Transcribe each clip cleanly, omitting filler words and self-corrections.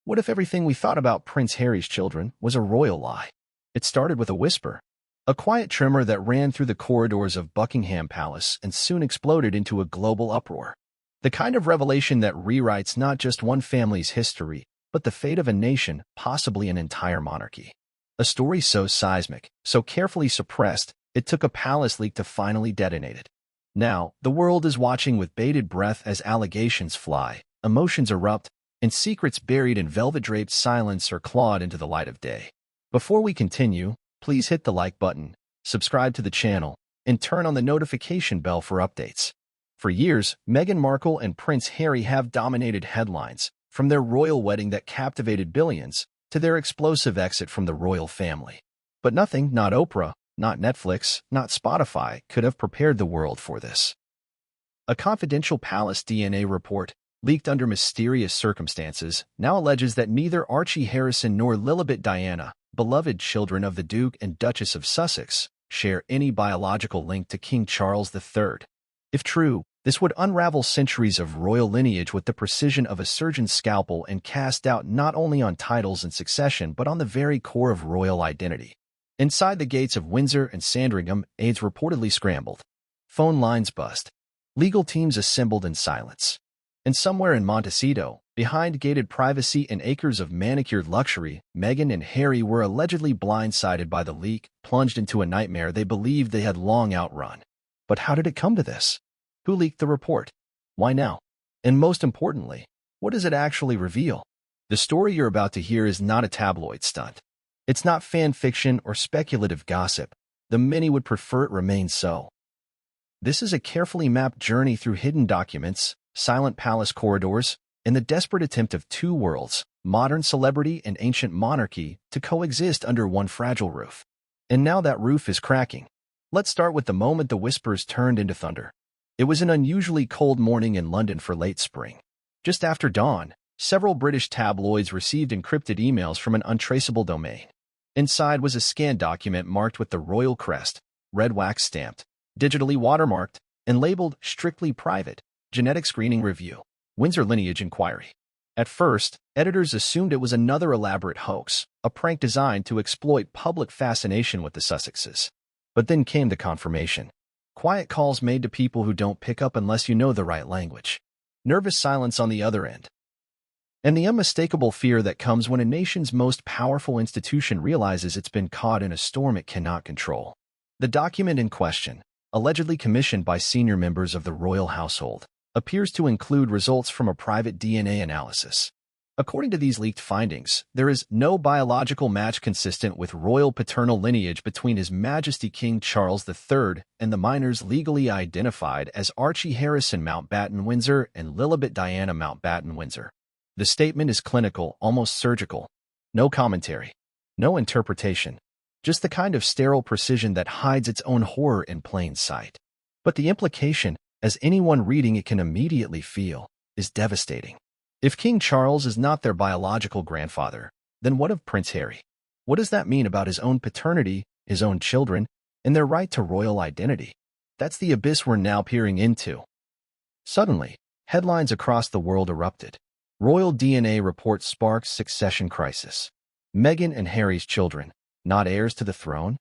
What if everything we thought about Prince Harry's children was a royal lie? It started with a whisper, a quiet tremor that ran through the corridors of Buckingham Palace and soon exploded into a global uproar. The kind of revelation that rewrites not just one family's history, but the fate of a nation, possibly an entire monarchy. A story so seismic, so carefully suppressed, it took a palace leak to finally detonate it. Now, the world is watching with bated breath as allegations fly, emotions erupt, and secrets buried in velvet-draped silence are clawed into the light of day. Before we continue, please hit the like button, subscribe to the channel, and turn on the notification bell for updates. For years, Meghan Markle and Prince Harry have dominated headlines, from their royal wedding that captivated billions to their explosive exit from the royal family. But nothing, not Oprah, not Netflix, not Spotify, could have prepared the world for this. A confidential palace DNA report, leaked under mysterious circumstances, now alleges that neither Archie Harrison nor Lilibet Diana, beloved children of the Duke and Duchess of Sussex, share any biological link to King Charles III. If true, this would unravel centuries of royal lineage with the precision of a surgeon's scalpel and cast doubt not only on titles and succession but on the very core of royal identity. Inside the gates of Windsor and Sandringham, aides reportedly scrambled. Phone lines buzzed. Legal teams assembled in silence. And somewhere in Montecito, behind gated privacy and acres of manicured luxury, Meghan and Harry were allegedly blindsided by the leak, plunged into a nightmare they believed they had long outrun. But how did it come to this? Who leaked the report? Why now? And most importantly, what does it actually reveal? The story you're about to hear is not a tabloid stunt. It's not fan fiction or speculative gossip, though many would prefer it remain so. This is a carefully mapped journey through hidden documents, silent palace corridors, and the desperate attempt of two worlds, modern celebrity and ancient monarchy, to coexist under one fragile roof. And now that roof is cracking. Let's start with the moment the whispers turned into thunder. It was an unusually cold morning in London for late spring. Just after dawn, several British tabloids received encrypted emails from an untraceable domain. Inside was a scanned document marked with the royal crest, red wax stamped, digitally watermarked, and labeled Strictly Private, Genetic Screening Review, Windsor Lineage Inquiry. At first, editors assumed it was another elaborate hoax, a prank designed to exploit public fascination with the Sussexes. But then came the confirmation. Quiet calls made to people who don't pick up unless you know the right language. Nervous silence on the other end. And the unmistakable fear that comes when a nation's most powerful institution realizes it's been caught in a storm it cannot control. The document in question, allegedly commissioned by senior members of the royal household, appears to include results from a private DNA analysis. According to these leaked findings, there is no biological match consistent with royal paternal lineage between His Majesty King Charles III and the minors legally identified as Archie Harrison Mountbatten Windsor and Lilibet Diana Mountbatten Windsor. The statement is clinical, almost surgical. No commentary. No interpretation. Just the kind of sterile precision that hides its own horror in plain sight. But the implication, as anyone reading it can immediately feel, is devastating. If King Charles is not their biological grandfather, then what of Prince Harry? What does that mean about his own paternity, his own children, and their right to royal identity? That's the abyss we're now peering into. Suddenly, headlines across the world erupted. Royal DNA report sparks succession crisis. Meghan and Harry's children, not heirs to the throne?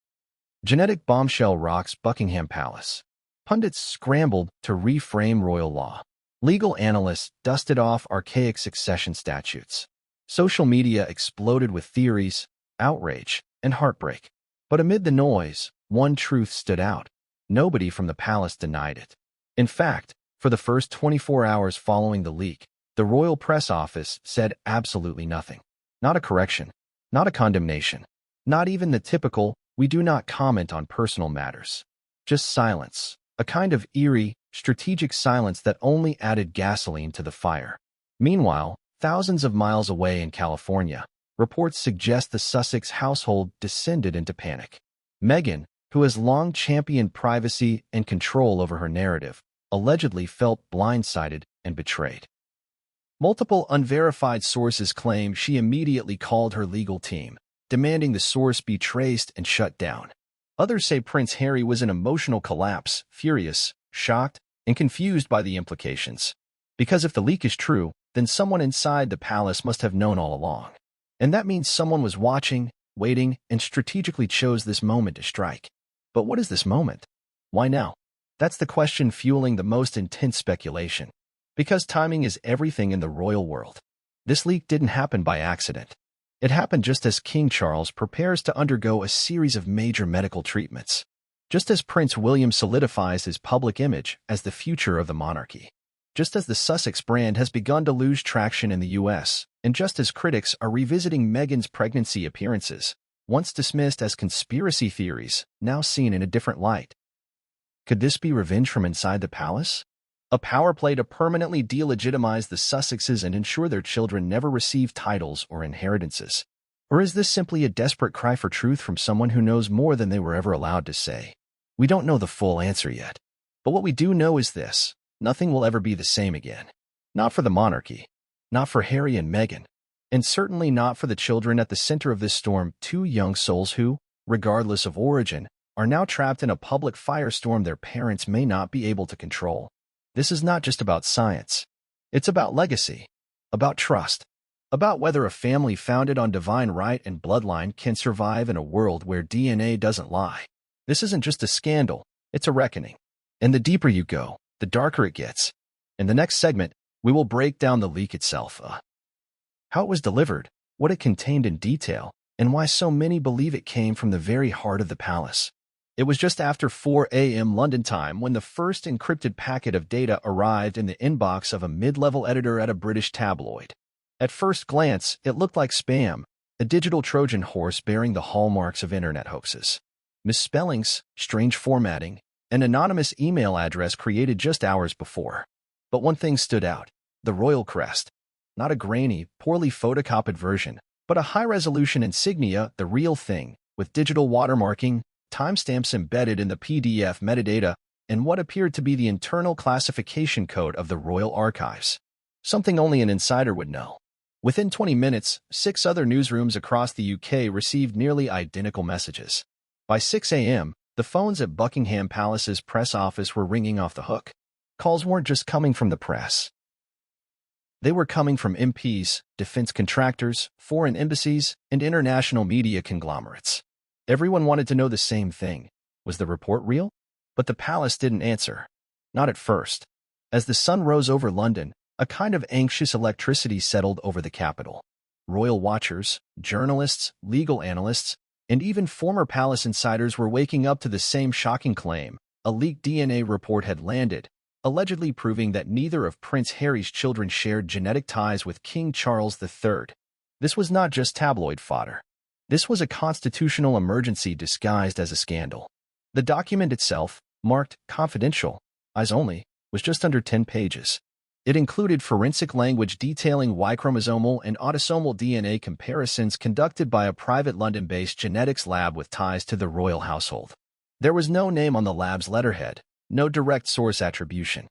Genetic bombshell rocks Buckingham Palace. Pundits scrambled to reframe royal law. Legal analysts dusted off archaic succession statutes. Social media exploded with theories, outrage, and heartbreak. But amid the noise, one truth stood out. Nobody from the palace denied it. In fact, for the first 24 hours following the leak, the royal press office said absolutely nothing. Not a correction, not a condemnation, not even the typical, "we do not comment on personal matters." Just silence, a kind of eerie, strategic silence that only added gasoline to the fire. Meanwhile, thousands of miles away in California, reports suggest the Sussex household descended into panic. Meghan, who has long championed privacy and control over her narrative, allegedly felt blindsided and betrayed. Multiple unverified sources claim she immediately called her legal team, demanding the source be traced and shut down. Others say Prince Harry was in emotional collapse, furious, shocked, and confused by the implications. Because if the leak is true, then someone inside the palace must have known all along. And that means someone was watching, waiting, and strategically chose this moment to strike. But what is this moment? Why now? That's the question fueling the most intense speculation. Because timing is everything in the royal world. This leak didn't happen by accident. It happened just as King Charles prepares to undergo a series of major medical treatments. Just as Prince William solidifies his public image as the future of the monarchy. Just as the Sussex brand has begun to lose traction in the US, and just as critics are revisiting Meghan's pregnancy appearances, once dismissed as conspiracy theories, now seen in a different light. Could this be revenge from inside the palace? A power play to permanently delegitimize the Sussexes and ensure their children never receive titles or inheritances? Or is this simply a desperate cry for truth from someone who knows more than they were ever allowed to say? We don't know the full answer yet. But what we do know is this: nothing will ever be the same again. Not for the monarchy, not for Harry and Meghan, and certainly not for the children at the center of this storm, two young souls who, regardless of origin, are now trapped in a public firestorm their parents may not be able to control. This is not just about science. It's about legacy, about trust, about whether a family founded on divine right and bloodline can survive in a world where DNA doesn't lie. This isn't just a scandal, it's a reckoning. And the deeper you go, the darker it gets. In the next segment, we will break down the leak itself, how it was delivered, what it contained in detail, and why so many believe it came from the very heart of the palace. It was just after 4 a.m. London time when the first encrypted packet of data arrived in the inbox of a mid-level editor at a British tabloid. At first glance, it looked like spam, a digital Trojan horse bearing the hallmarks of internet hoaxes. Misspellings, strange formatting, an anonymous email address created just hours before. But one thing stood out: the royal crest. Not a grainy, poorly photocopied version, but a high-resolution insignia, the real thing, with digital watermarking, timestamps embedded in the PDF metadata, and what appeared to be the internal classification code of the Royal Archives. Something only an insider would know. Within 20 minutes, 6 other newsrooms across the UK received nearly identical messages. By 6 a.m., the phones at Buckingham Palace's press office were ringing off the hook. Calls weren't just coming from the press. They were coming from MPs, defense contractors, foreign embassies, and international media conglomerates. Everyone wanted to know the same thing. Was the report real? But the palace didn't answer. Not at first. As the sun rose over London, a kind of anxious electricity settled over the capital. Royal watchers, journalists, legal analysts, and even former palace insiders were waking up to the same shocking claim. A leaked DNA report had landed, allegedly proving that neither of Prince Harry's children shared genetic ties with King Charles III. This was not just tabloid fodder. This was a constitutional emergency disguised as a scandal. The document itself, marked confidential, eyes only, was just under 10 pages. It included forensic language detailing Y-chromosomal and autosomal DNA comparisons conducted by a private London-based genetics lab with ties to the royal household. There was no name on the lab's letterhead, no direct source attribution.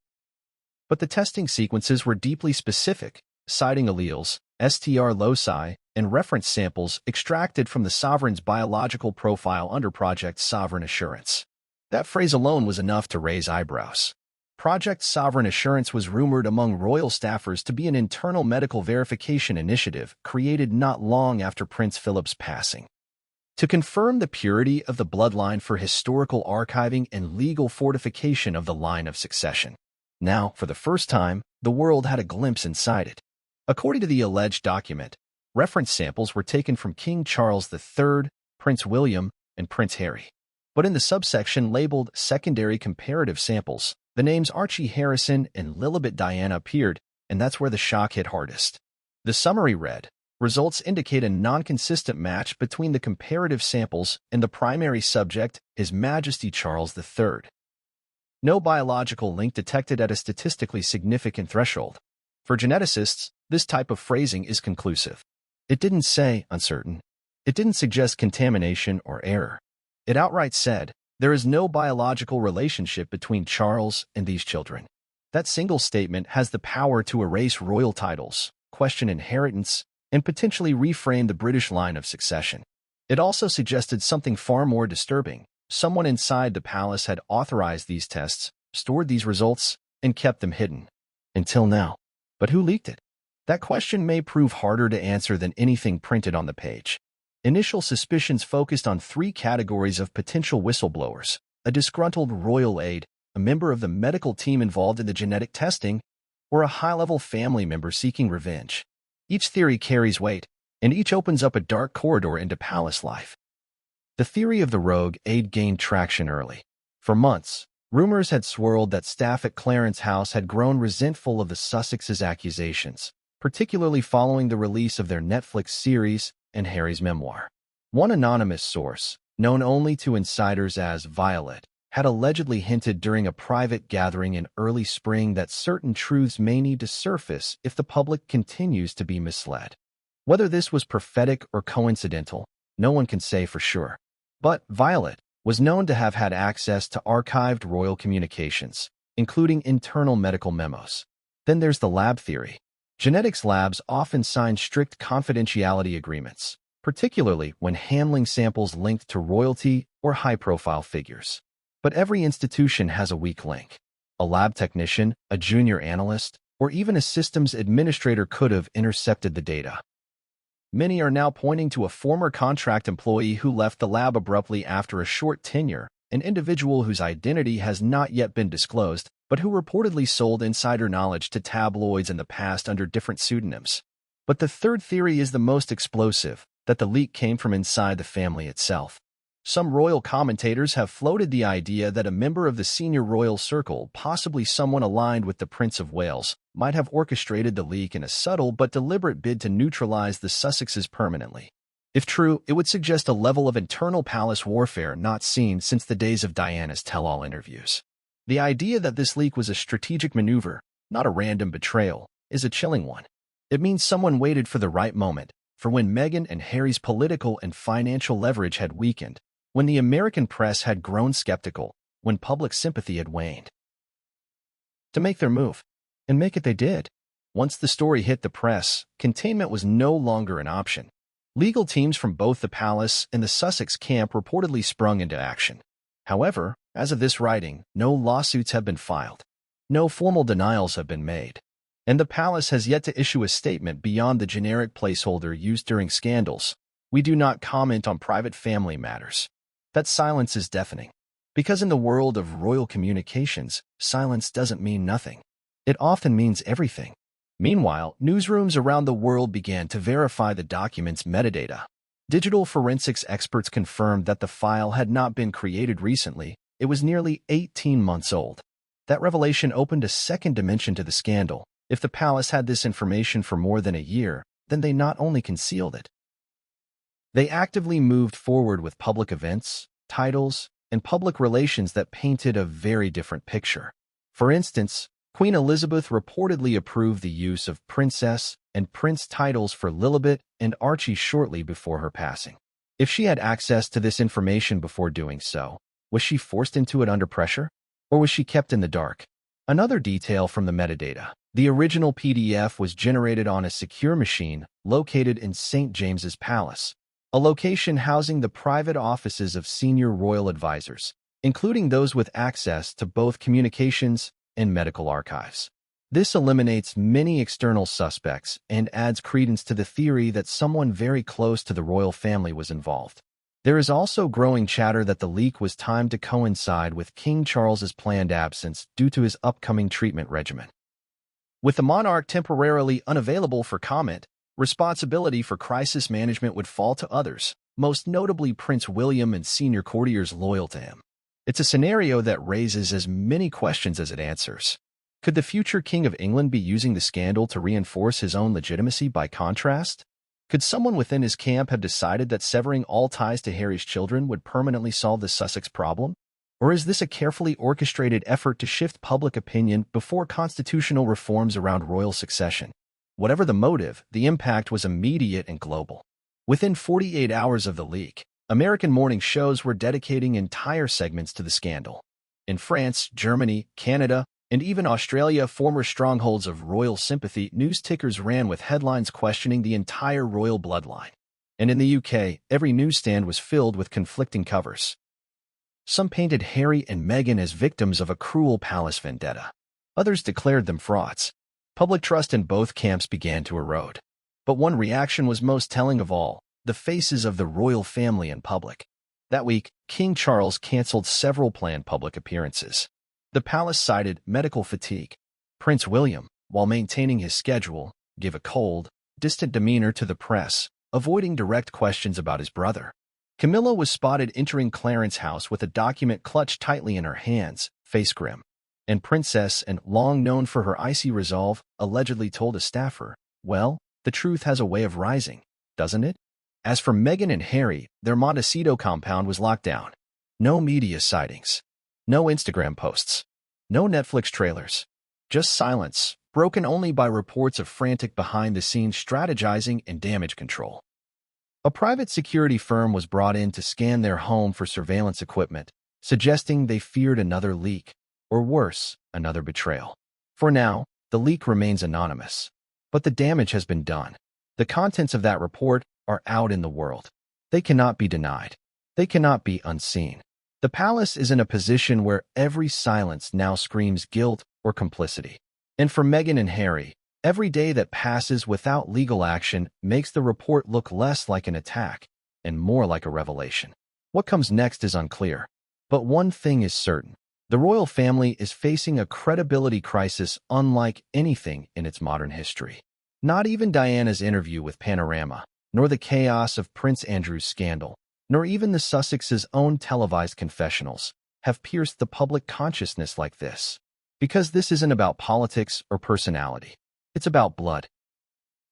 But the testing sequences were deeply specific, citing alleles, STR loci, and reference samples extracted from the sovereign's biological profile under Project Sovereign Assurance. That phrase alone was enough to raise eyebrows. Project Sovereign Assurance was rumored among royal staffers to be an internal medical verification initiative created not long after Prince Philip's passing. To confirm the purity of the bloodline for historical archiving and legal fortification of the line of succession. Now, for the first time, the world had a glimpse inside it. According to the alleged document, reference samples were taken from King Charles III, Prince William, and Prince Harry. But in the subsection labeled Secondary Comparative Samples, the names Archie Harrison and Lilibet Diana appeared, and that's where the shock hit hardest. The summary read, results indicate a non-consistent match between the comparative samples and the primary subject, His Majesty Charles III. No biological link detected at a statistically significant threshold. For geneticists, this type of phrasing is conclusive. It didn't say uncertain. It didn't suggest contamination or error. It outright said, there is no biological relationship between Charles and these children. That single statement has the power to erase royal titles, question inheritance, and potentially reframe the British line of succession. It also suggested something far more disturbing. Someone inside the palace had authorized these tests, stored these results, and kept them hidden. Until now. But who leaked it? That question may prove harder to answer than anything printed on the page. Initial suspicions focused on three categories of potential whistleblowers: a disgruntled royal aide, a member of the medical team involved in the genetic testing, or a high-level family member seeking revenge. Each theory carries weight, and each opens up a dark corridor into palace life. The theory of the rogue aide gained traction early. For months, rumors had swirled that staff at Clarence House had grown resentful of the Sussexes' accusations, particularly following the release of their Netflix series and Harry's memoir. One anonymous source, known only to insiders as Violet, had allegedly hinted during a private gathering in early spring that certain truths may need to surface if the public continues to be misled. Whether this was prophetic or coincidental, no one can say for sure. But Violet was known to have had access to archived royal communications, including internal medical memos. Then there's the lab theory. Genetics labs often sign strict confidentiality agreements, particularly when handling samples linked to royalty or high-profile figures. But every institution has a weak link. A lab technician, a junior analyst, or even a systems administrator could have intercepted the data. Many are now pointing to a former contract employee who left the lab abruptly after a short tenure, an individual whose identity has not yet been disclosed, but who reportedly sold insider knowledge to tabloids in the past under different pseudonyms. But the third theory is the most explosive, that the leak came from inside the family itself. Some royal commentators have floated the idea that a member of the senior royal circle, possibly someone aligned with the Prince of Wales, might have orchestrated the leak in a subtle but deliberate bid to neutralize the Sussexes permanently. If true, it would suggest a level of internal palace warfare not seen since the days of Diana's tell-all interviews. The idea that this leak was a strategic maneuver, not a random betrayal, is a chilling one. It means someone waited for the right moment, for when Meghan and Harry's political and financial leverage had weakened, when the American press had grown skeptical, when public sympathy had waned. To make their move. And make it they did. Once the story hit the press, containment was no longer an option. Legal teams from both the palace and the Sussex camp reportedly sprung into action. However, as of this writing, no lawsuits have been filed. No formal denials have been made. And the palace has yet to issue a statement beyond the generic placeholder used during scandals. We do not comment on private family matters. That silence is deafening. Because in the world of royal communications, silence doesn't mean nothing. It often means everything. Meanwhile, newsrooms around the world began to verify the document's metadata. Digital forensics experts confirmed that the file had not been created recently. It was nearly 18 months old. That revelation opened a second dimension to the scandal. If the palace had this information for more than a year, then they not only concealed it, they actively moved forward with public events, titles, and public relations that painted a very different picture. For instance, Queen Elizabeth reportedly approved the use of princess and prince titles for Lilibet and Archie shortly before her passing. If she had access to this information before doing so, was she forced into it under pressure? Or was she kept in the dark? Another detail from the metadata. The original PDF was generated on a secure machine located in St. James's Palace, a location housing the private offices of senior royal advisors, including those with access to both communications and medical archives. This eliminates many external suspects and adds credence to the theory that someone very close to the royal family was involved. There is also growing chatter that the leak was timed to coincide with King Charles's planned absence due to his upcoming treatment regimen. With the monarch temporarily unavailable for comment, responsibility for crisis management would fall to others, most notably Prince William and senior courtiers loyal to him. It's a scenario that raises as many questions as it answers. Could the future King of England be using the scandal to reinforce his own legitimacy by contrast? Could someone within his camp have decided that severing all ties to Harry's children would permanently solve the Sussex problem? Or is this a carefully orchestrated effort to shift public opinion before constitutional reforms around royal succession? Whatever the motive, the impact was immediate and global. Within 48 hours of the leak, American morning shows were dedicating entire segments to the scandal. In France, Germany, Canada, and even Australia, former strongholds of royal sympathy, news tickers ran with headlines questioning the entire royal bloodline. And in the UK, every newsstand was filled with conflicting covers. Some painted Harry and Meghan as victims of a cruel palace vendetta. Others declared them frauds. Public trust in both camps began to erode. But one reaction was most telling of all: the faces of the royal family in public. That week, King Charles canceled several planned public appearances. The palace cited medical fatigue. Prince William, while maintaining his schedule, gave a cold, distant demeanor to the press, avoiding direct questions about his brother. Camilla was spotted entering Clarence's house with a document clutched tightly in her hands, face grim. And Princess, and long known for her icy resolve, allegedly told a staffer, "Well, the truth has a way of rising, doesn't it?" As for Meghan and Harry, their Montecito compound was locked down. No media sightings. No Instagram posts. No Netflix trailers. Just silence, broken only by reports of frantic behind-the-scenes strategizing and damage control. A private security firm was brought in to scan their home for surveillance equipment, suggesting they feared another leak, or worse, another betrayal. For now, the leak remains anonymous. But the damage has been done. The contents of that report are out in the world. They cannot be denied. They cannot be unseen. The palace is in a position where every silence now screams guilt or complicity. And for Meghan and Harry, every day that passes without legal action makes the report look less like an attack and more like a revelation. What comes next is unclear. But one thing is certain: the royal family is facing a credibility crisis unlike anything in its modern history. Not even Diana's interview with Panorama, nor the chaos of Prince Andrew's scandal, nor even the Sussex's own televised confessionals have pierced the public consciousness like this. Because this isn't about politics or personality. It's about blood.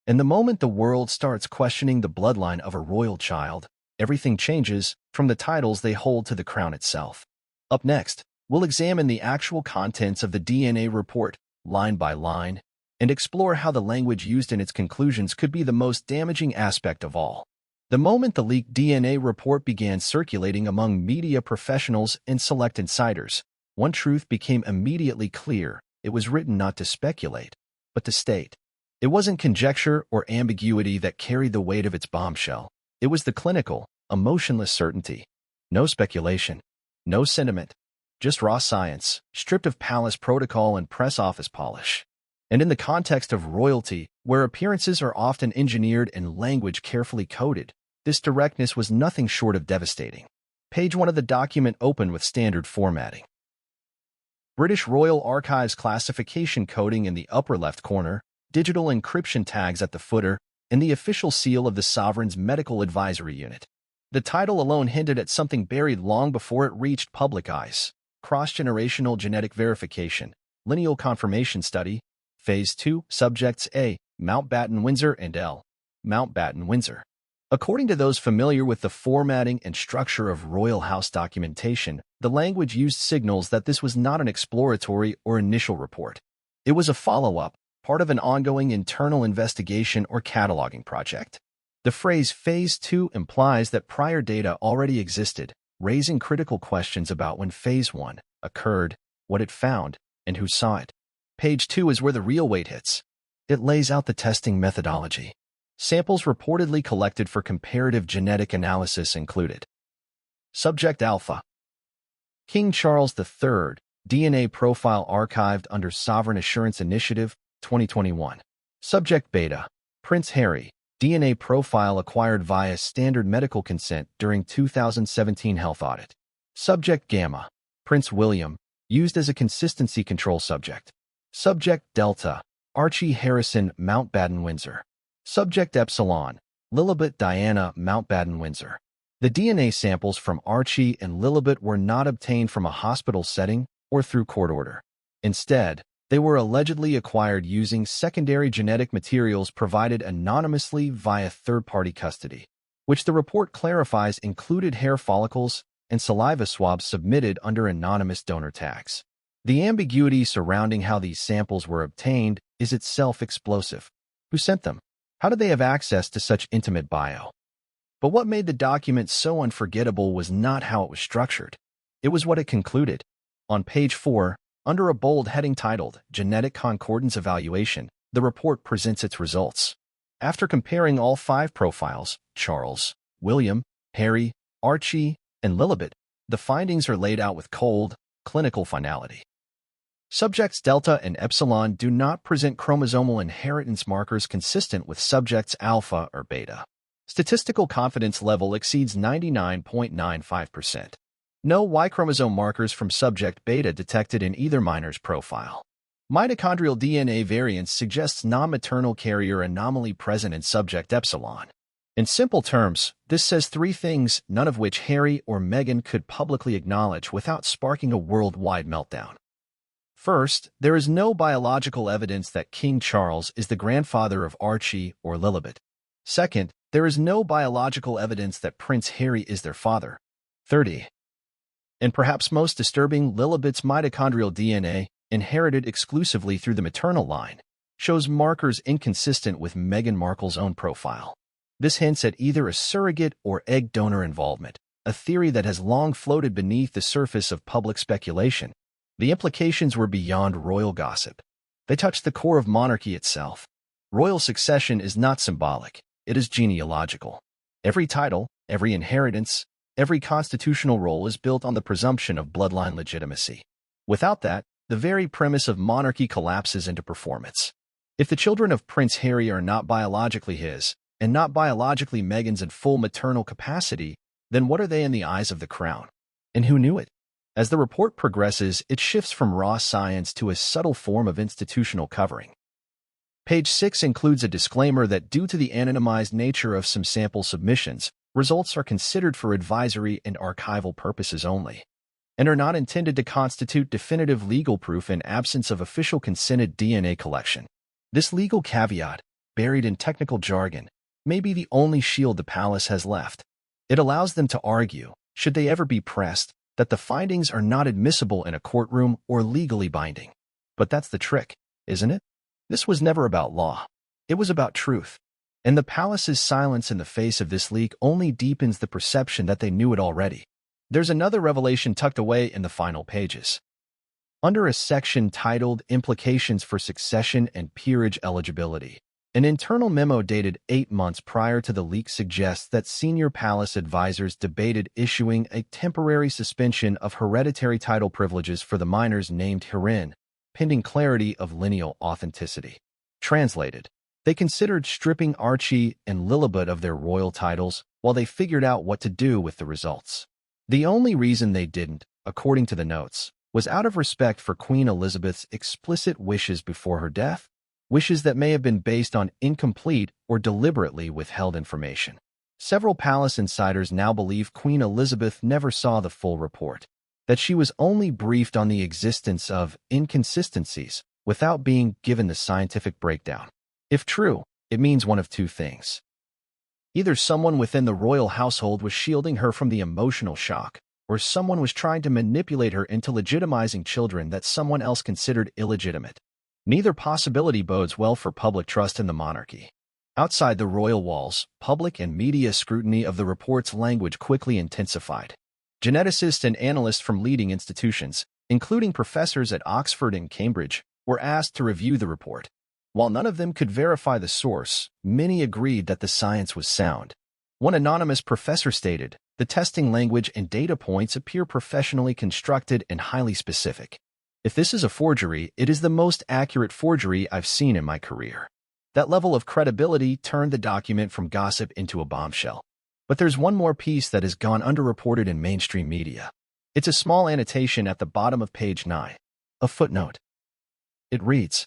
And the moment the world starts questioning the bloodline of a royal child, everything changes, from the titles they hold to the crown itself. Up next, we'll examine the actual contents of the DNA report, line by line, and explore how the language used in its conclusions could be the most damaging aspect of all. The moment the leaked DNA report began circulating among media professionals and select insiders, one truth became immediately clear: it was written not to speculate, but to state. It wasn't conjecture or ambiguity that carried the weight of its bombshell. It was the clinical, emotionless certainty. No speculation, no sentiment, just raw science, stripped of palace protocol and press office polish. And in the context of royalty, where appearances are often engineered and language carefully coded, this directness was nothing short of devastating. Page 1 of the document opened with standard formatting. British Royal Archives classification coding in the upper left corner, digital encryption tags at the footer, and the official seal of the Sovereign's Medical Advisory Unit. The title alone hinted at something buried long before it reached public eyes: cross-generational genetic verification, lineal confirmation study, Phase 2, Subjects A, Mountbatten Windsor, and L, Mountbatten Windsor. According to those familiar with the formatting and structure of royal house documentation, the language used signals that this was not an exploratory or initial report. It was a follow-up, part of an ongoing internal investigation or cataloging project. The phrase Phase 2 implies that prior data already existed, raising critical questions about when Phase 1 occurred, what it found, and who saw it. Page 2 is where the real weight hits. It lays out the testing methodology. Samples reportedly collected for comparative genetic analysis included: Subject Alpha, King Charles III, DNA profile archived under Sovereign Assurance Initiative, 2021. Subject Beta, Prince Harry, DNA profile acquired via standard medical consent during 2017 health audit. Subject Gamma, Prince William, used as a consistency control subject. Subject Delta, Archie Harrison, Mountbatten Windsor. Subject Epsilon, Lilibet Diana, Mountbatten Windsor. The DNA samples from Archie and Lilibet were not obtained from a hospital setting or through court order. Instead, they were allegedly acquired using secondary genetic materials provided anonymously via third-party custody, which the report clarifies included hair follicles and saliva swabs submitted under anonymous donor tags. The ambiguity surrounding how these samples were obtained is itself explosive. Who sent them? How did they have access to such intimate bio? But what made the document so unforgettable was not how it was structured. It was what it concluded. On page 4, under a bold heading titled Genetic Concordance Evaluation, the report presents its results. After comparing all 5 profiles, Charles, William, Harry, Archie, and Lilibet, the findings are laid out with cold, clinical finality. Subjects delta and epsilon do not present chromosomal inheritance markers consistent with subjects alpha or beta. Statistical confidence level exceeds 99.95%. No Y chromosome markers from subject beta detected in either minor's profile. Mitochondrial DNA variance suggests non-maternal carrier anomaly present in subject epsilon. In simple terms, this says three things, none of which Harry or Meghan could publicly acknowledge without sparking a worldwide meltdown. First, there is no biological evidence that King Charles is the grandfather of Archie or Lilibet. Second, there is no biological evidence that Prince Harry is their father. 30. And perhaps most disturbing, Lilibet's mitochondrial DNA, inherited exclusively through the maternal line, shows markers inconsistent with Meghan Markle's own profile. This hints at either a surrogate or egg donor involvement, a theory that has long floated beneath the surface of public speculation. The implications were beyond royal gossip. They touched the core of monarchy itself. Royal succession is not symbolic, it is genealogical. Every title, every inheritance, every constitutional role is built on the presumption of bloodline legitimacy. Without that, the very premise of monarchy collapses into performance. If the children of Prince Harry are not biologically his, and not biologically Meghan's in full maternal capacity, then what are they in the eyes of the crown? And who knew it? As the report progresses, it shifts from raw science to a subtle form of institutional covering. Page 6 includes a disclaimer that due to the anonymized nature of some sample submissions, results are considered for advisory and archival purposes only, and are not intended to constitute definitive legal proof in absence of official consented DNA collection. This legal caveat, buried in technical jargon, may be the only shield the palace has left. It allows them to argue, should they ever be pressed, that the findings are not admissible in a courtroom or legally binding. But that's the trick, isn't it? This was never about law. It was about truth. And the palace's silence in the face of this leak only deepens the perception that they knew it already. There's another revelation tucked away in the final pages. Under a section titled Implications for Succession and Peerage Eligibility, an internal memo dated 8 months prior to the leak suggests that senior palace advisors debated issuing a temporary suspension of hereditary title privileges for the minors named herein, pending clarity of lineal authenticity. Translated, they considered stripping Archie and Lilibet of their royal titles while they figured out what to do with the results. The only reason they didn't, according to the notes, was out of respect for Queen Elizabeth's explicit wishes before her death, wishes that may have been based on incomplete or deliberately withheld information. Several palace insiders now believe Queen Elizabeth never saw the full report, that she was only briefed on the existence of inconsistencies without being given the scientific breakdown. If true, it means one of two things. Either someone within the royal household was shielding her from the emotional shock, or someone was trying to manipulate her into legitimizing children that someone else considered illegitimate. Neither possibility bodes well for public trust in the monarchy. Outside the royal walls, public and media scrutiny of the report's language quickly intensified. Geneticists and analysts from leading institutions, including professors at Oxford and Cambridge, were asked to review the report. While none of them could verify the source, many agreed that the science was sound. One anonymous professor stated, "The testing language and data points appear professionally constructed and highly specific. If this is a forgery, it is the most accurate forgery I've seen in my career." That level of credibility turned the document from gossip into a bombshell. But there's one more piece that has gone underreported in mainstream media. It's a small annotation at the bottom of page 9, a footnote. It reads,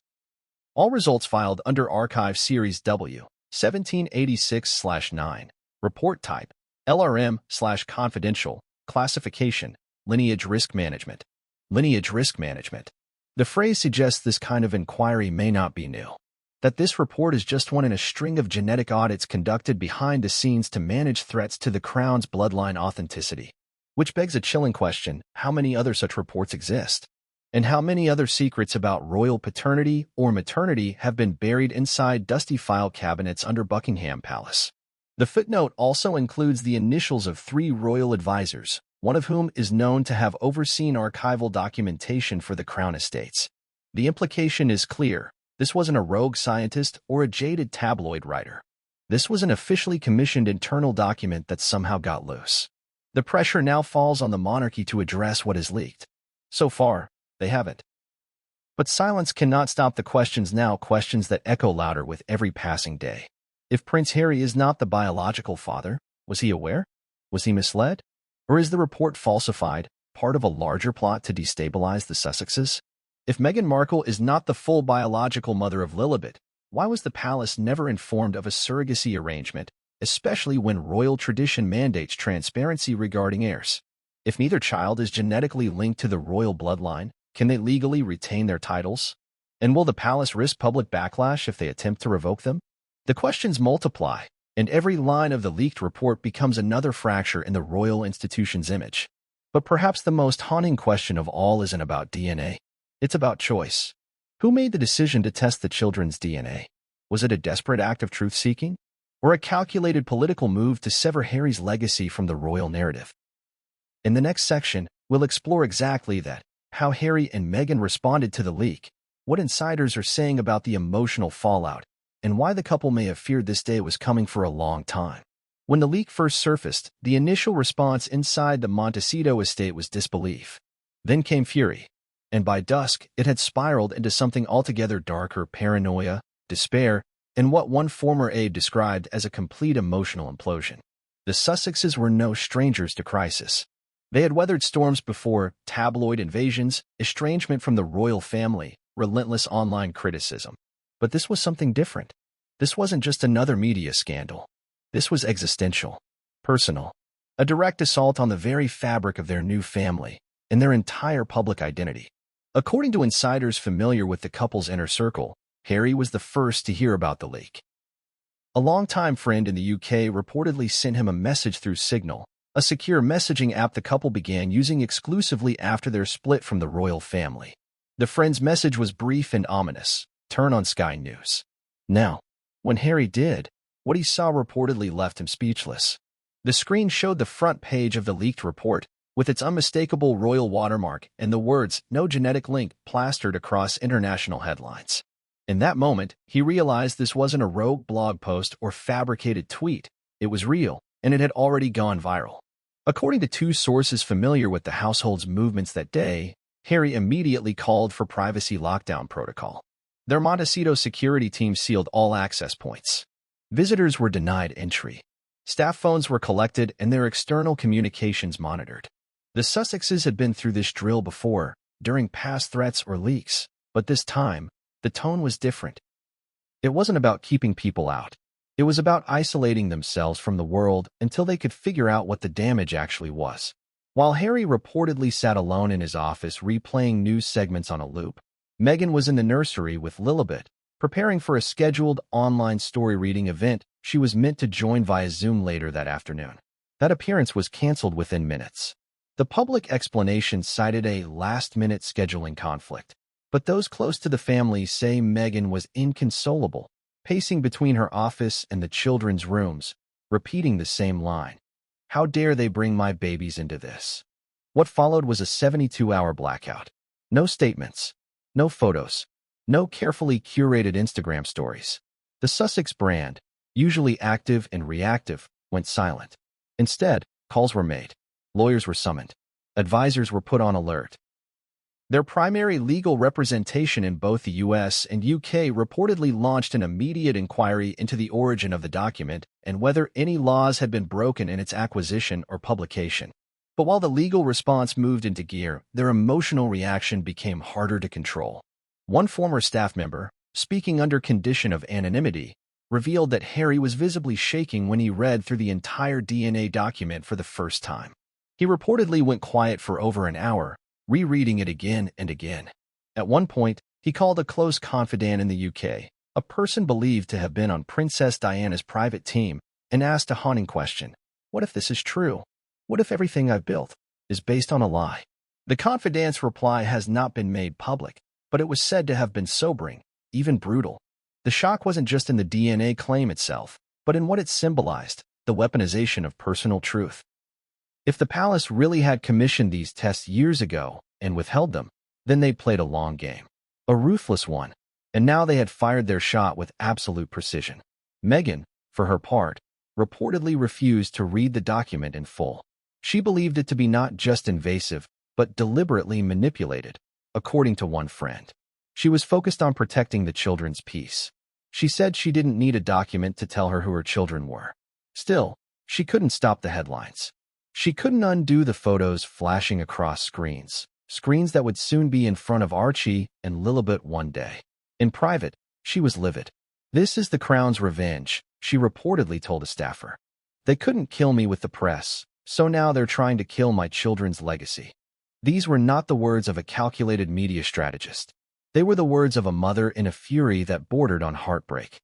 "All results filed under Archive Series W, 1786/9, Report Type, LRM/Confidential, Classification, Lineage Risk Management." Lineage risk management. The phrase suggests this kind of inquiry may not be new, that this report is just one in a string of genetic audits conducted behind the scenes to manage threats to the crown's bloodline authenticity. Which begs a chilling question, how many other such reports exist? And how many other secrets about royal paternity or maternity have been buried inside dusty file cabinets under Buckingham Palace? The footnote also includes the initials of 3 royal advisors, one of whom is known to have overseen archival documentation for the Crown Estates. The implication is clear. This wasn't a rogue scientist or a jaded tabloid writer. This was an officially commissioned internal document that somehow got loose. The pressure now falls on the monarchy to address what is leaked. So far, they haven't. But silence cannot stop the questions now, questions that echo louder with every passing day. If Prince Harry is not the biological father, was he aware? Was he misled? Or is the report falsified, part of a larger plot to destabilize the Sussexes? If Meghan Markle is not the full biological mother of Lilibet, why was the palace never informed of a surrogacy arrangement, especially when royal tradition mandates transparency regarding heirs? If neither child is genetically linked to the royal bloodline, can they legally retain their titles? And will the palace risk public backlash if they attempt to revoke them? The questions multiply, and every line of the leaked report becomes another fracture in the royal institution's image. But perhaps the most haunting question of all isn't about DNA. It's about choice. Who made the decision to test the children's DNA? Was it a desperate act of truth-seeking? Or a calculated political move to sever Harry's legacy from the royal narrative? In the next section, we'll explore exactly that, how Harry and Meghan responded to the leak, what insiders are saying about the emotional fallout, and why the couple may have feared this day was coming for a long time. When the leak first surfaced, the initial response inside the Montecito estate was disbelief. Then came fury. And by dusk, it had spiraled into something altogether darker: paranoia, despair, and what one former aide described as a complete emotional implosion. The Sussexes were no strangers to crisis. They had weathered storms before: tabloid invasions, estrangement from the royal family, relentless online criticism. But this was something different. This wasn't just another media scandal. This was existential, personal, a direct assault on the very fabric of their new family and their entire public identity. According to insiders familiar with the couple's inner circle, Harry was the first to hear about the leak. A longtime friend in the UK reportedly sent him a message through Signal, a secure messaging app the couple began using exclusively after their split from the royal family. The friend's message was brief and ominous: "Turn on Sky News." Now, when Harry did, what he saw reportedly left him speechless. The screen showed the front page of the leaked report, with its unmistakable royal watermark and the words "No genetic link" plastered across international headlines. In that moment, he realized this wasn't a rogue blog post or fabricated tweet. It was real, and it had already gone viral. According to two sources familiar with the household's movements that day, Harry immediately called for privacy lockdown protocol. Their Montecito security team sealed all access points. Visitors were denied entry. Staff phones were collected and their external communications monitored. The Sussexes had been through this drill before, during past threats or leaks, but this time, the tone was different. It wasn't about keeping people out. It was about isolating themselves from the world until they could figure out what the damage actually was. While Harry reportedly sat alone in his office replaying news segments on a loop, Meghan was in the nursery with Lilibet, preparing for a scheduled online story reading event she was meant to join via Zoom later that afternoon. That appearance was canceled within minutes. The public explanation cited a last-minute scheduling conflict, but those close to the family say Meghan was inconsolable, pacing between her office and the children's rooms, repeating the same line: "How dare they bring my babies into this?" What followed was a 72-hour blackout. No statements, no photos, no carefully curated Instagram stories. The Sussex brand, usually active and reactive, went silent. Instead, calls were made. Lawyers were summoned. Advisors were put on alert. Their primary legal representation in both the US and UK reportedly launched an immediate inquiry into the origin of the document and whether any laws had been broken in its acquisition or publication. But while the legal response moved into gear, their emotional reaction became harder to control. One former staff member, speaking under condition of anonymity, revealed that Harry was visibly shaking when he read through the entire DNA document for the first time. He reportedly went quiet for over an hour, rereading it again and again. At one point, he called a close confidant in the UK, a person believed to have been on Princess Diana's private team, and asked a haunting question: "What if this is true? What if everything I've built is based on a lie?" The confidant's reply has not been made public, but it was said to have been sobering, even brutal. The shock wasn't just in the DNA claim itself, but in what it symbolized: the weaponization of personal truth. If the palace really had commissioned these tests years ago and withheld them, then they'd played a long game, a ruthless one, and now they had fired their shot with absolute precision. Meghan, for her part, reportedly refused to read the document in full. She believed it to be not just invasive, but deliberately manipulated, according to one friend. She was focused on protecting the children's peace. She said she didn't need a document to tell her who her children were. Still, she couldn't stop the headlines. She couldn't undo the photos flashing across screens that would soon be in front of Archie and Lilibet one day. In private, she was livid. "This is the Crown's revenge," she reportedly told a staffer. "They couldn't kill me with the press, so now they're trying to kill my children's legacy." These were not the words of a calculated media strategist. They were the words of a mother in a fury that bordered on heartbreak.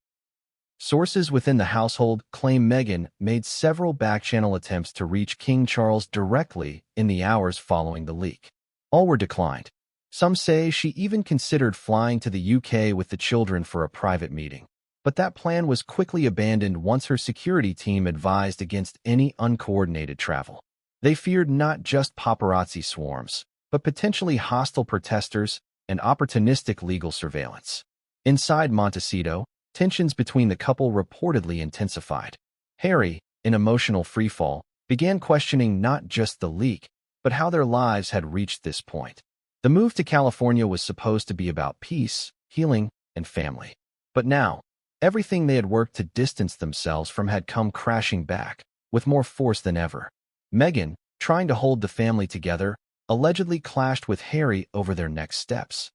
Sources within the household claim Meghan made several back-channel attempts to reach King Charles directly in the hours following the leak. All were declined. Some say she even considered flying to the UK with the children for a private meeting. But that plan was quickly abandoned once her security team advised against any uncoordinated travel. They feared not just paparazzi swarms, but potentially hostile protesters and opportunistic legal surveillance. Inside Montecito, tensions between the couple reportedly intensified. Harry, in emotional freefall, began questioning not just the leak, but how their lives had reached this point. The move to California was supposed to be about peace, healing, and family. But now, everything they had worked to distance themselves from had come crashing back, with more force than ever. Meghan, trying to hold the family together, allegedly clashed with Harry over their next steps.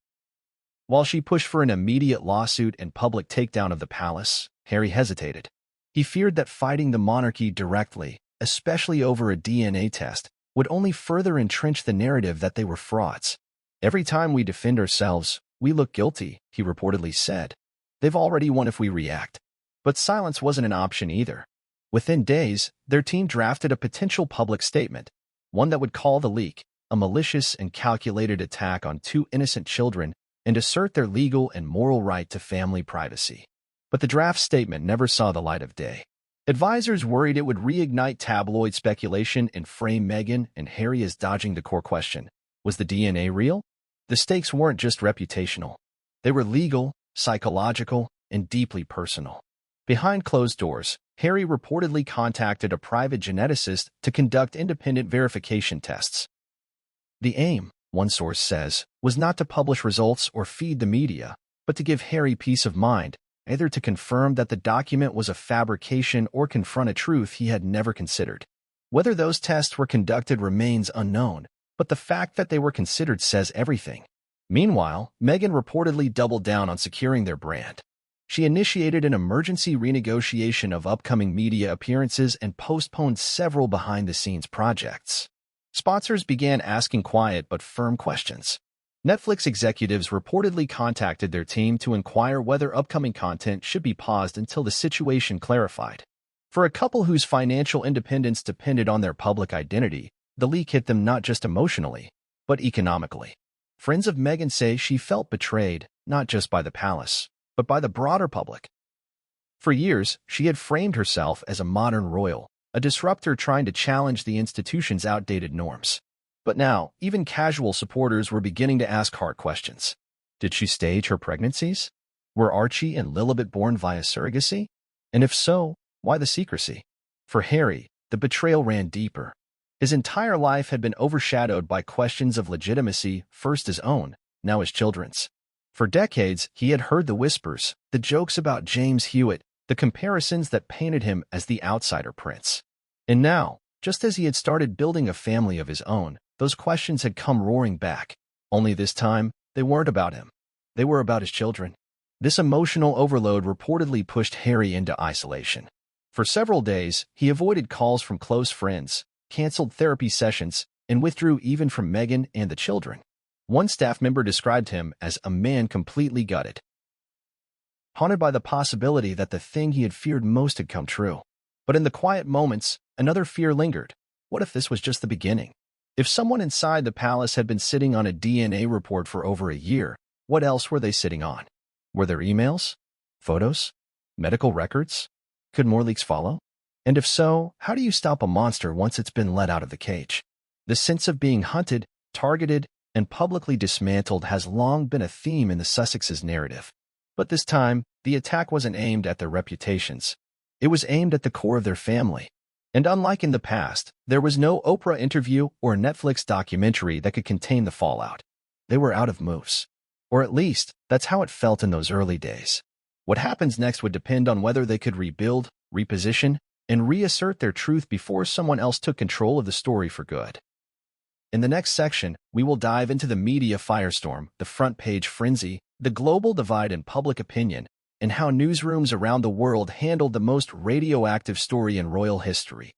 While she pushed for an immediate lawsuit and public takedown of the palace, Harry hesitated. He feared that fighting the monarchy directly, especially over a DNA test, would only further entrench the narrative that they were frauds. "Every time we defend ourselves, we look guilty," he reportedly said. "They've already won if we react." But silence wasn't an option either. Within days, their team drafted a potential public statement, one that would call the leak a malicious and calculated attack on two innocent children and assert their legal and moral right to family privacy. But the draft statement never saw the light of day. Advisors worried it would reignite tabloid speculation and frame Meghan and Harry as dodging the core question: was the DNA real? The stakes weren't just reputational. They were legal, psychological, and deeply personal. Behind closed doors, Harry reportedly contacted a private geneticist to conduct independent verification tests. The aim, one source says, was not to publish results or feed the media, but to give Harry peace of mind, either to confirm that the document was a fabrication or confront a truth he had never considered. Whether those tests were conducted remains unknown, but the fact that they were considered says everything. Meanwhile, Meghan reportedly doubled down on securing their brand. She initiated an emergency renegotiation of upcoming media appearances and postponed several behind-the-scenes projects. Sponsors began asking quiet but firm questions. Netflix executives reportedly contacted their team to inquire whether upcoming content should be paused until the situation clarified. For a couple whose financial independence depended on their public identity, the leak hit them not just emotionally, but economically. Friends of Meghan say she felt betrayed, not just by the palace, but by the broader public. For years, she had framed herself as a modern royal, a disruptor trying to challenge the institution's outdated norms. But now, even casual supporters were beginning to ask hard questions. Did she stage her pregnancies? Were Archie and Lilibet born via surrogacy? And if so, why the secrecy? For Harry, the betrayal ran deeper. His entire life had been overshadowed by questions of legitimacy, first his own, now his children's. For decades, he had heard the whispers, the jokes about James Hewitt, the comparisons that painted him as the outsider prince. And now, just as he had started building a family of his own, those questions had come roaring back. Only this time, they weren't about him. They were about his children. This emotional overload reportedly pushed Harry into isolation. For several days, he avoided calls from close friends, canceled therapy sessions, and withdrew even from Meghan and the children. One staff member described him as a man completely gutted, haunted by the possibility that the thing he had feared most had come true. But in the quiet moments, another fear lingered. What if this was just the beginning? If someone inside the palace had been sitting on a DNA report for over a year, what else were they sitting on? Were there emails? Photos? Medical records? Could more leaks follow? And if so, how do you stop a monster once it's been let out of the cage? The sense of being hunted, targeted, and publicly dismantled has long been a theme in the Sussexes' narrative. But this time, the attack wasn't aimed at their reputations. It was aimed at the core of their family. And unlike in the past, there was no Oprah interview or Netflix documentary that could contain the fallout. They were out of moves. Or at least, that's how it felt in those early days. What happens next would depend on whether they could rebuild, reposition, and reassert their truth before someone else took control of the story for good. In the next section, we will dive into the media firestorm, the front-page frenzy, the global divide in public opinion, and how newsrooms around the world handled the most radioactive story in royal history.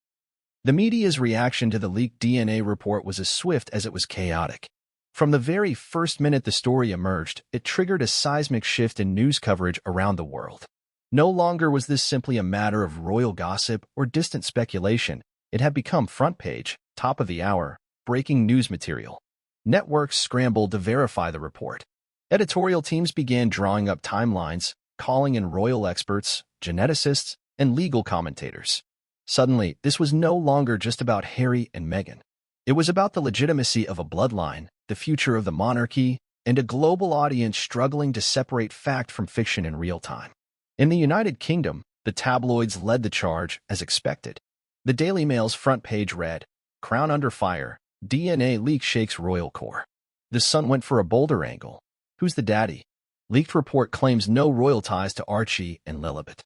The media's reaction to the leaked DNA report was as swift as it was chaotic. From the very first minute the story emerged, it triggered a seismic shift in news coverage around the world. No longer was this simply a matter of royal gossip or distant speculation. It had become front-page, top-of-the-hour, breaking news material. Networks scrambled to verify the report. Editorial teams began drawing up timelines, calling in royal experts, geneticists, and legal commentators. Suddenly, this was no longer just about Harry and Meghan. It was about the legitimacy of a bloodline, the future of the monarchy, and a global audience struggling to separate fact from fiction in real time. In the United Kingdom, the tabloids led the charge, as expected. The Daily Mail's front page read, "Crown under fire, DNA leak shakes royal core." The Sun went for a bolder angle. "Who's the daddy?" Leaked report claims no royal ties to Archie and Lilibet.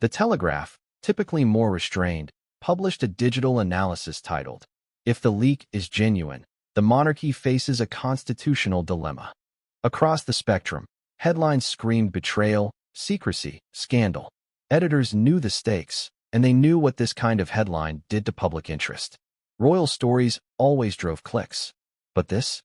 The Telegraph, typically more restrained, published a digital analysis titled, "If the leak is genuine, the monarchy faces a constitutional dilemma." Across the spectrum, headlines screamed betrayal, secrecy, scandal. Editors knew the stakes, and they knew what this kind of headline did to public interest. Royal stories always drove clicks. But this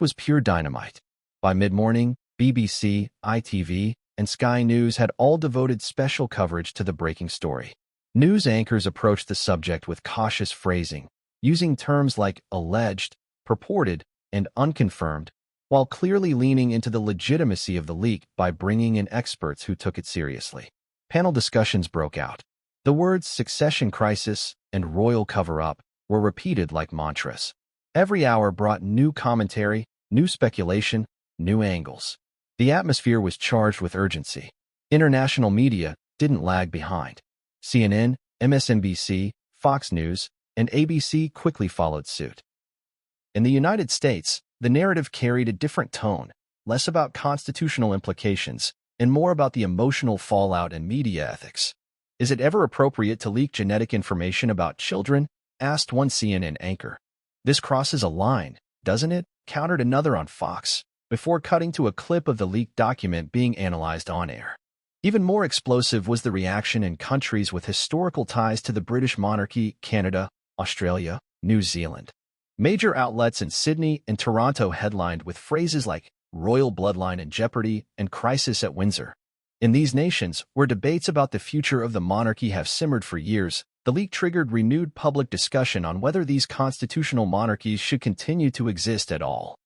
was pure dynamite. By mid-morning, BBC, ITV, and Sky News had all devoted special coverage to the breaking story. News anchors approached the subject with cautious phrasing, using terms like alleged, purported, and unconfirmed, while clearly leaning into the legitimacy of the leak by bringing in experts who took it seriously. Panel discussions broke out. The words succession crisis and royal cover-up were repeated like mantras. Every hour brought new commentary, new speculation, new angles. The atmosphere was charged with urgency. International media didn't lag behind. CNN, MSNBC, Fox News, and ABC quickly followed suit. In the United States, the narrative carried a different tone, less about constitutional implications and more about the emotional fallout and media ethics. "Is it ever appropriate to leak genetic information about children?" asked one CNN anchor. "This crosses a line, doesn't it?" countered another on Fox, before cutting to a clip of the leaked document being analyzed on air. Even more explosive was the reaction in countries with historical ties to the British monarchy: Canada, Australia, New Zealand. Major outlets in Sydney and Toronto headlined with phrases like "royal bloodline in jeopardy" and "crisis at Windsor." In these nations, where debates about the future of the monarchy have simmered for years, the leak triggered renewed public discussion on whether these constitutional monarchies should continue to exist at all.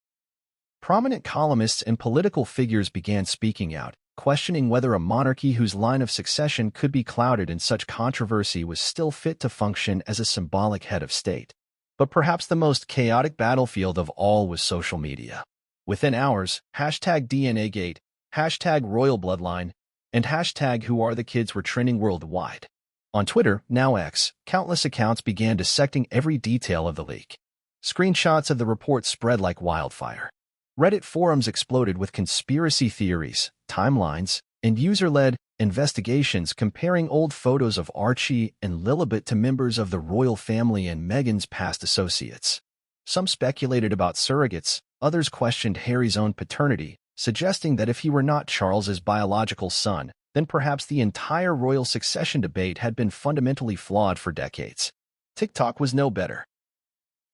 Prominent columnists and political figures began speaking out, questioning whether a monarchy whose line of succession could be clouded in such controversy was still fit to function as a symbolic head of state. But perhaps the most chaotic battlefield of all was social media. Within hours, #DNAgate, #RoyalBloodline, and #WhoAreTheKids were trending worldwide. On Twitter, now X, countless accounts began dissecting every detail of the leak. Screenshots of the report spread like wildfire. Reddit forums exploded with conspiracy theories, timelines, and user-led investigations comparing old photos of Archie and Lilibet to members of the royal family and Meghan's past associates. Some speculated about surrogates, others questioned Harry's own paternity, suggesting that if he were not Charles's biological son, then perhaps the entire royal succession debate had been fundamentally flawed for decades. TikTok was no better.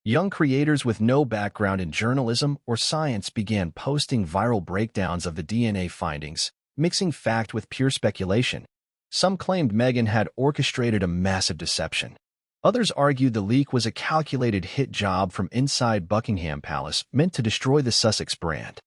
Young creators with no background in journalism or science began posting viral breakdowns of the DNA findings, mixing fact with pure speculation. Some claimed Meghan had orchestrated a massive deception. Others argued the leak was a calculated hit job from inside Buckingham Palace meant to destroy the Sussex brand.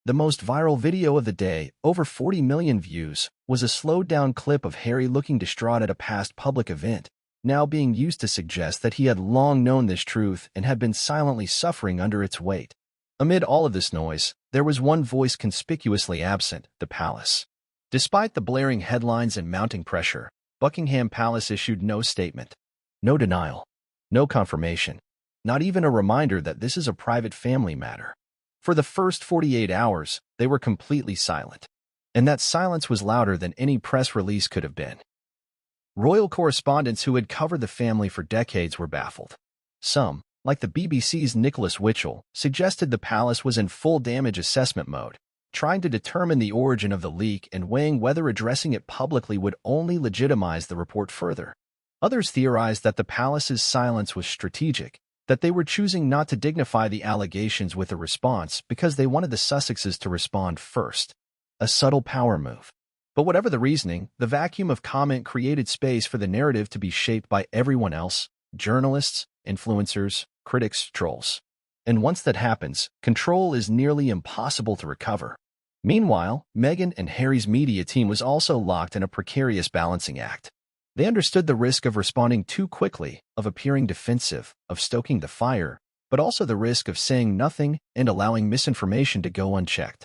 The most viral video of the day, over 40 million views, was a slowed-down clip of Harry looking distraught at a past public event, now being used to suggest that he had long known this truth and had been silently suffering under its weight. Amid all of this noise, there was one voice conspicuously absent: the palace. Despite the blaring headlines and mounting pressure, Buckingham Palace issued no statement. No denial. No confirmation. Not even a reminder that this is a private family matter. For the first 48 hours, they were completely silent. And that silence was louder than any press release could have been. Royal correspondents who had covered the family for decades were baffled. Some, like the BBC's Nicholas Witchell, suggested the palace was in full damage assessment mode, trying to determine the origin of the leak and weighing whether addressing it publicly would only legitimize the report further. Others theorized that the palace's silence was strategic, that they were choosing not to dignify the allegations with a response because they wanted the Sussexes to respond first. A subtle power move. But whatever the reasoning, the vacuum of comment created space for the narrative to be shaped by everyone else: journalists, influencers, critics, trolls. And once that happens, control is nearly impossible to recover. Meanwhile, Meghan and Harry's media team was also locked in a precarious balancing act. They understood the risk of responding too quickly, of appearing defensive, of stoking the fire, but also the risk of saying nothing and allowing misinformation to go unchecked.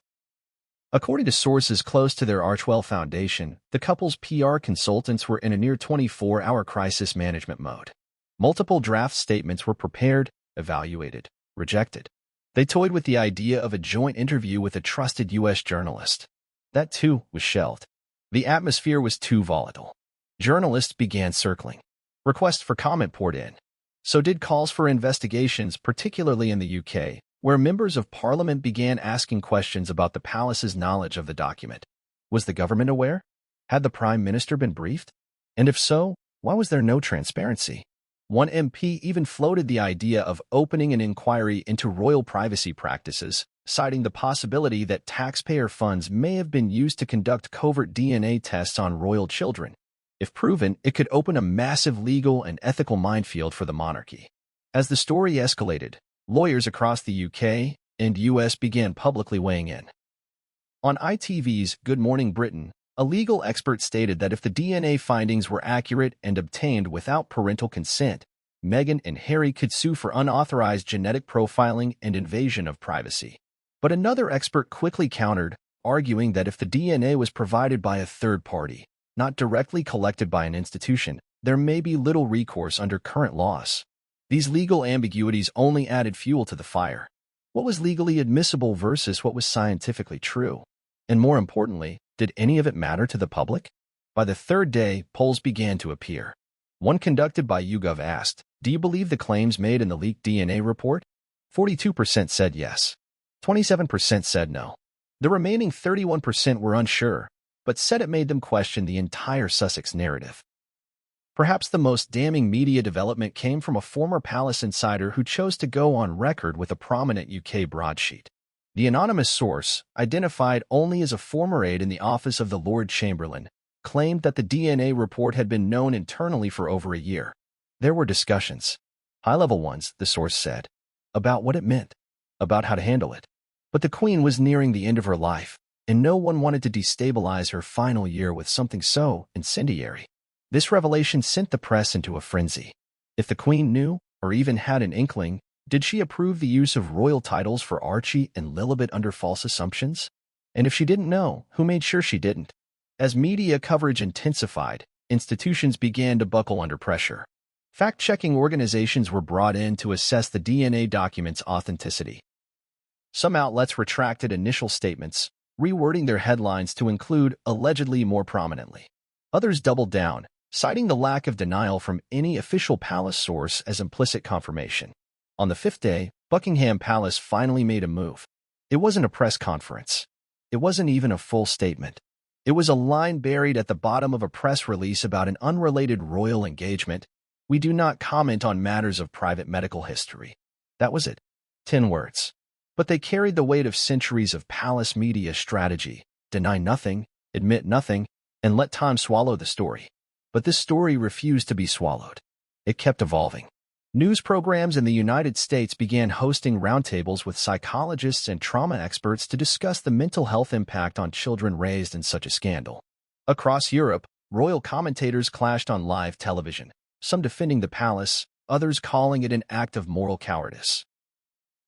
According to sources close to their Archwell Foundation, the couple's PR consultants were in a near 24-hour crisis management mode. Multiple draft statements were prepared, evaluated, rejected. They toyed with the idea of a joint interview with a trusted U.S. journalist. That, too, was shelved. The atmosphere was too volatile. Journalists began circling. Requests for comment poured in. So did calls for investigations, particularly in the UK, where members of Parliament began asking questions about the palace's knowledge of the document. Was the government aware? Had the Prime Minister been briefed? And if so, why was there no transparency? One MP even floated the idea of opening an inquiry into royal privacy practices, citing the possibility that taxpayer funds may have been used to conduct covert DNA tests on royal children. If proven, it could open a massive legal and ethical minefield for the monarchy. As the story escalated, lawyers across the UK and US began publicly weighing in. On ITV's Good Morning Britain, a legal expert stated that if the DNA findings were accurate and obtained without parental consent, Meghan and Harry could sue for unauthorized genetic profiling and invasion of privacy. But another expert quickly countered, arguing that if the DNA was provided by a third party, not directly collected by an institution, there may be little recourse under current laws. These legal ambiguities only added fuel to the fire. What was legally admissible versus what was scientifically true? And more importantly, did any of it matter to the public? By the third day, polls began to appear. One conducted by YouGov asked, "Do you believe the claims made in the leaked DNA report?" 42% said yes. 27% said no. The remaining 31% were unsure, but said it made them question the entire Sussex narrative. Perhaps the most damning media development came from a former palace insider who chose to go on record with a prominent UK broadsheet. The anonymous source, identified only as a former aide in the office of the Lord Chamberlain, claimed that the DNA report had been known internally for over a year. There were discussions, high-level ones, the source said, about what it meant, about how to handle it. But the Queen was nearing the end of her life, and no one wanted to destabilize her final year with something so incendiary. This revelation sent the press into a frenzy. If the Queen knew, or even had an inkling, did she approve the use of royal titles for Archie and Lilibet under false assumptions? And if she didn't know, who made sure she didn't? As media coverage intensified, institutions began to buckle under pressure. Fact-checking organizations were brought in to assess the DNA document's authenticity. Some outlets retracted initial statements, rewording their headlines to include allegedly more prominently. Others doubled down, citing the lack of denial from any official palace source as implicit confirmation. On the fifth day, Buckingham Palace finally made a move. It wasn't a press conference. It wasn't even a full statement. It was a line buried at the bottom of a press release about an unrelated royal engagement. "We do not comment on matters of private medical history." That was it. 10 words. But they carried the weight of centuries of palace media strategy: deny nothing, admit nothing, and let time swallow the story. But this story refused to be swallowed. It kept evolving. News programs in the United States began hosting roundtables with psychologists and trauma experts to discuss the mental health impact on children raised in such a scandal. Across Europe, royal commentators clashed on live television, some defending the palace, others calling it an act of moral cowardice.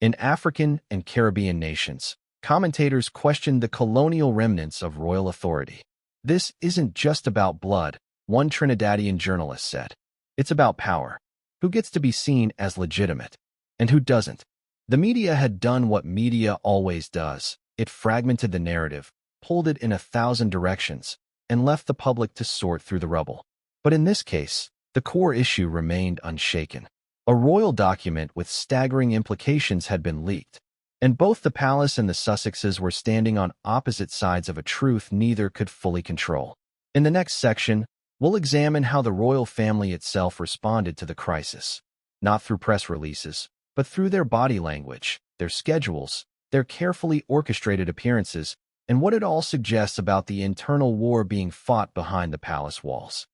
In African and Caribbean nations, commentators questioned the colonial remnants of royal authority. "This isn't just about blood," one Trinidadian journalist said. "It's about power. Who gets to be seen as legitimate, and who doesn't?" The media had done what media always does. It fragmented the narrative, pulled it in 1,000 directions, and left the public to sort through the rubble. But in this case, the core issue remained unshaken. A royal document with staggering implications had been leaked, and both the palace and the Sussexes were standing on opposite sides of a truth neither could fully control. In the next section, we'll examine how the royal family itself responded to the crisis, not through press releases, but through their body language, their schedules, their carefully orchestrated appearances, and what it all suggests about the internal war being fought behind the palace walls.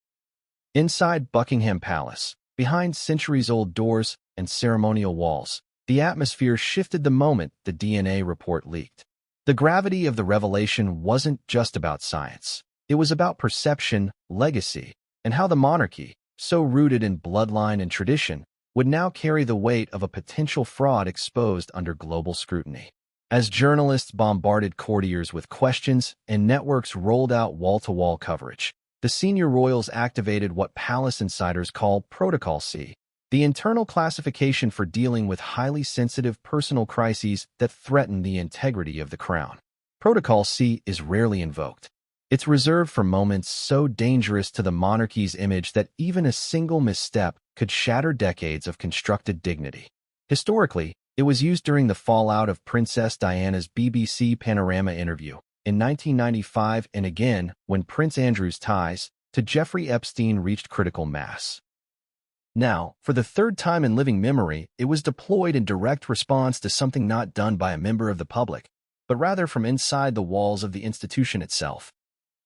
Inside Buckingham Palace, behind centuries-old doors and ceremonial walls, the atmosphere shifted the moment the DNA report leaked. The gravity of the revelation wasn't just about science. It was about perception, legacy, and how the monarchy, so rooted in bloodline and tradition, would now carry the weight of a potential fraud exposed under global scrutiny. As journalists bombarded courtiers with questions and networks rolled out wall-to-wall coverage, the senior royals activated what palace insiders call Protocol C, the internal classification for dealing with highly sensitive personal crises that threaten the integrity of the crown. Protocol C is rarely invoked. It's reserved for moments so dangerous to the monarchy's image that even a single misstep could shatter decades of constructed dignity. Historically, it was used during the fallout of Princess Diana's BBC Panorama interview in 1995 and again when Prince Andrew's ties to Jeffrey Epstein reached critical mass. Now, for the third time in living memory, it was deployed in direct response to something not done by a member of the public, but rather from inside the walls of the institution itself.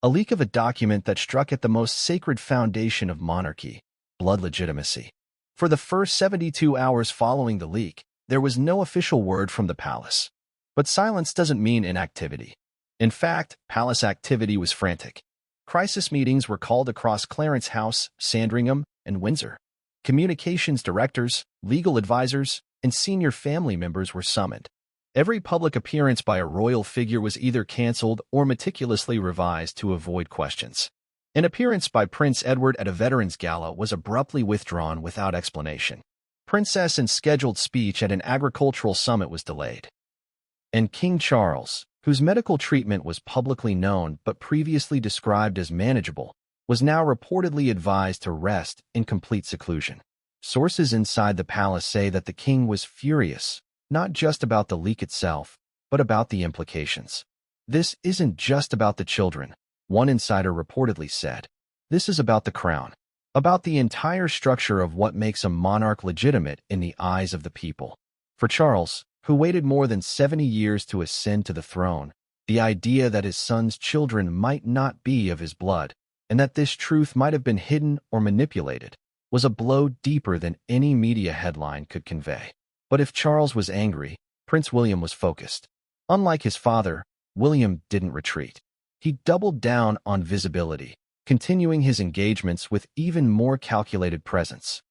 A leak of a document that struck at the most sacred foundation of monarchy, blood legitimacy. For the first 72 hours following the leak, there was no official word from the palace. But silence doesn't mean inactivity. In fact, palace activity was frantic. Crisis meetings were called across Clarence House, Sandringham, and Windsor. Communications directors, legal advisors, and senior family members were summoned. Every public appearance by a royal figure was either cancelled or meticulously revised to avoid questions. An appearance by Prince Edward at a veterans gala was abruptly withdrawn without explanation. Princess Anne's scheduled speech at an agricultural summit was delayed. And King Charles, whose medical treatment was publicly known but previously described as manageable, was now reportedly advised to rest in complete seclusion. Sources inside the palace say that the king was furious, not just about the leak itself, but about the implications. This isn't just about the children, one insider reportedly said. This is about the crown, about the entire structure of what makes a monarch legitimate in the eyes of the people. For Charles, who waited more than 70 years to ascend to the throne, the idea that his son's children might not be of his blood, and that this truth might have been hidden or manipulated, was a blow deeper than any media headline could convey. But if Charles was angry, Prince William was focused. Unlike his father, William didn't retreat. He doubled down on visibility, continuing his engagements with even more calculated presence.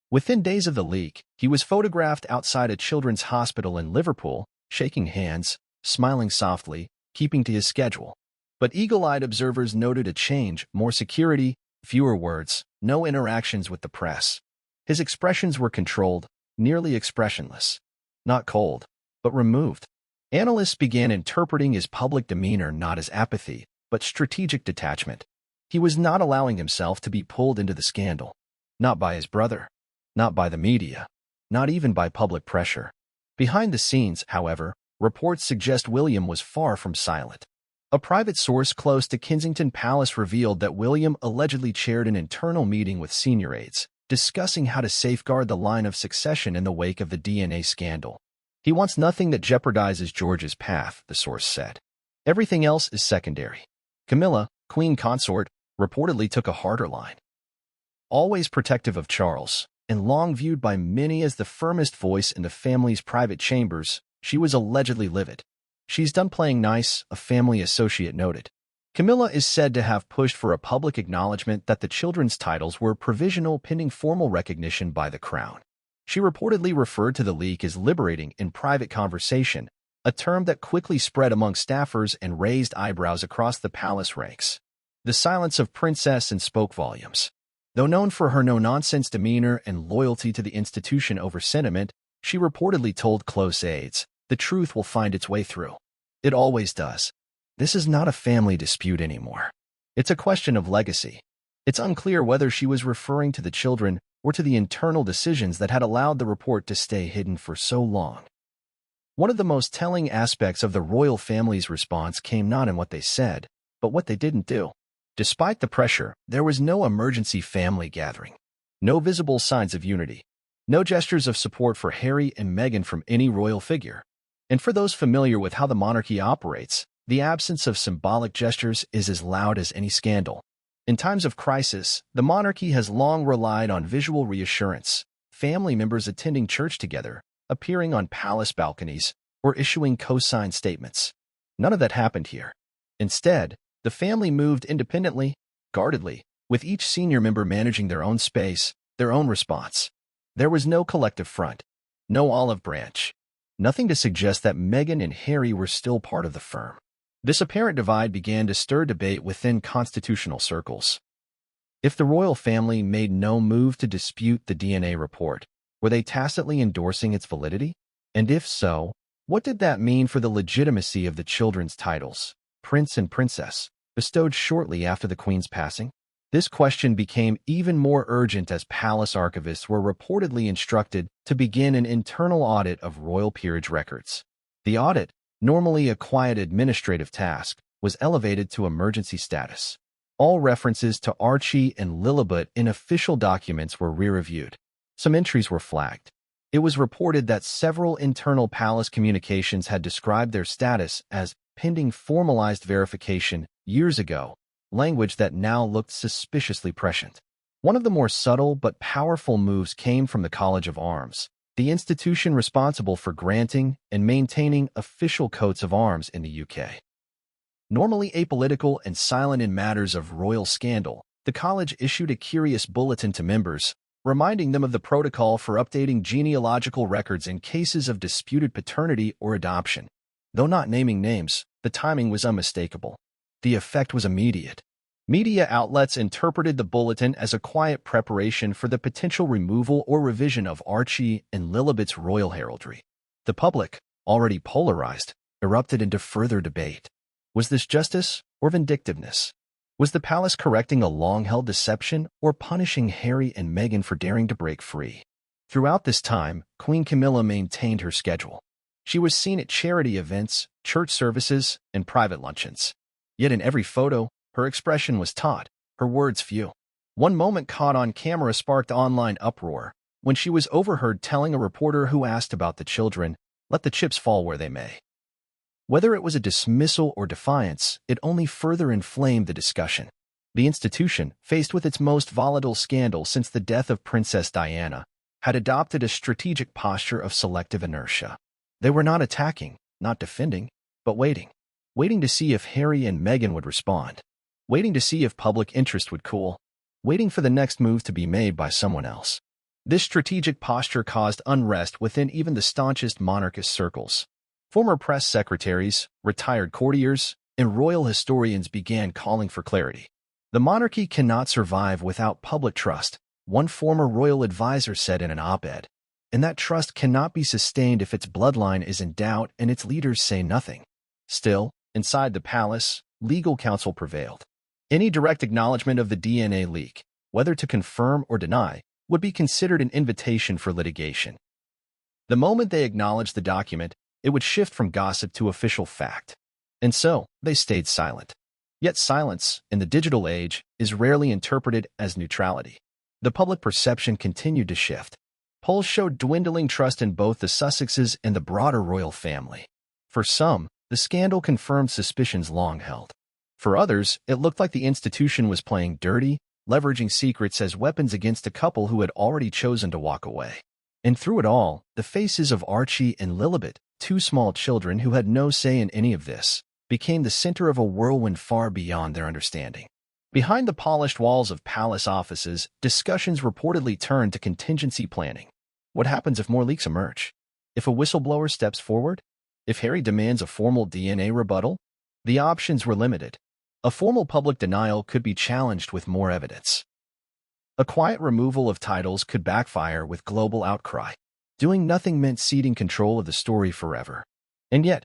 Within days of the leak, he was photographed outside a children's hospital in Liverpool, shaking hands, smiling softly, keeping to his schedule. But eagle-eyed observers noted a change: more security, fewer words, no interactions with the press. His expressions were controlled, nearly expressionless. Not cold, but removed. Analysts began interpreting his public demeanor not as apathy, but strategic detachment. He was not allowing himself to be pulled into the scandal. Not by his brother. Not by the media. Not even by public pressure. Behind the scenes, however, reports suggest William was far from silent. A private source close to Kensington Palace revealed that William allegedly chaired an internal meeting with senior aides, discussing how to safeguard the line of succession in the wake of the DNA scandal. He wants nothing that jeopardizes George's path, the source said. Everything else is secondary. Camilla, Queen Consort, reportedly took a harder line. Always protective of Charles, and long viewed by many as the firmest voice in the family's private chambers, she was allegedly livid. "She's done playing nice," a family associate noted. Camilla is said to have pushed for a public acknowledgement that the children's titles were provisional pending formal recognition by the crown. She reportedly referred to the leak as liberating in private conversation, a term that quickly spread among staffers and raised eyebrows across the palace ranks. The silence of Princess Anne spoke volumes. Though known for her no-nonsense demeanor and loyalty to the institution over sentiment, She reportedly told close aides, "The truth will find its way through. It always does. This is not a family dispute anymore. It's a question of legacy." It's unclear whether she was referring to the children or to the internal decisions that had allowed the report to stay hidden for so long. One of the most telling aspects of the royal family's response came not in what they said, but what they didn't do. Despite the pressure, there was no emergency family gathering, no visible signs of unity, no gestures of support for Harry and Meghan from any royal figure. And for those familiar with how the monarchy operates, the absence of symbolic gestures is as loud as any scandal. In times of crisis, the monarchy has long relied on visual reassurance, family members attending church together, appearing on palace balconies, or issuing co-signed statements. None of that happened here. Instead, the family moved independently, guardedly, with each senior member managing their own space, their own response. There was no collective front, no olive branch, nothing to suggest that Meghan and Harry were still part of the firm. This apparent divide began to stir debate within constitutional circles. If the royal family made no move to dispute the DNA report, were they tacitly endorsing its validity? And if so, what did that mean for the legitimacy of the children's titles, Prince and Princess, bestowed shortly after the Queen's passing? This question became even more urgent as palace archivists were reportedly instructed to begin an internal audit of royal peerage records. The audit, normally a quiet administrative task, was elevated to emergency status. All references to Archie and Lilibet in official documents were re-reviewed. Some entries were flagged. It was reported that several internal palace communications had described their status as pending formalized verification years ago, language that now looked suspiciously prescient. One of the more subtle but powerful moves came from the College of Arms, the institution responsible for granting and maintaining official coats of arms in the UK. Normally apolitical and silent in matters of royal scandal, the college issued a curious bulletin to members, reminding them of the protocol for updating genealogical records in cases of disputed paternity or adoption. Though not naming names, the timing was unmistakable. The effect was immediate. Media outlets interpreted the bulletin as a quiet preparation for the potential removal or revision of Archie and Lilibet's royal heraldry. The public, already polarized, erupted into further debate. Was this justice or vindictiveness? Was the palace correcting a long-held deception or punishing Harry and Meghan for daring to break free? Throughout this time, Queen Camilla maintained her schedule. She was seen at charity events, church services, and private luncheons. Yet in every photo, her expression was taut, her words few. One moment caught on camera sparked online uproar when she was overheard telling a reporter who asked about the children, "Let the chips fall where they may." Whether it was a dismissal or defiance, it only further inflamed the discussion. The institution, faced with its most volatile scandal since the death of Princess Diana, had adopted a strategic posture of selective inertia. They were not attacking, not defending, but waiting. Waiting to see if Harry and Meghan would respond. Waiting to see if public interest would cool. Waiting for the next move to be made by someone else. This strategic posture caused unrest within even the staunchest monarchist circles. Former press secretaries, retired courtiers, and royal historians began calling for clarity. The monarchy cannot survive without public trust, one former royal advisor said in an op-ed. And that trust cannot be sustained if its bloodline is in doubt and its leaders say nothing. Still, inside the palace, legal counsel prevailed. Any direct acknowledgement of the DNA leak, whether to confirm or deny, would be considered an invitation for litigation. The moment they acknowledged the document, it would shift from gossip to official fact. And so, they stayed silent. Yet silence, in the digital age, is rarely interpreted as neutrality. The public perception continued to shift. Polls showed dwindling trust in both the Sussexes and the broader royal family. For some, the scandal confirmed suspicions long held. For others, it looked like the institution was playing dirty, leveraging secrets as weapons against a couple who had already chosen to walk away. And through it all, the faces of Archie and Lilibet, two small children who had no say in any of this, became the center of a whirlwind far beyond their understanding. Behind the polished walls of palace offices, discussions reportedly turned to contingency planning. What happens if more leaks emerge? If a whistleblower steps forward? If Harry demands a formal DNA rebuttal? The options were limited. A formal public denial could be challenged with more evidence. A quiet removal of titles could backfire with global outcry. Doing nothing meant ceding control of the story forever. And yet,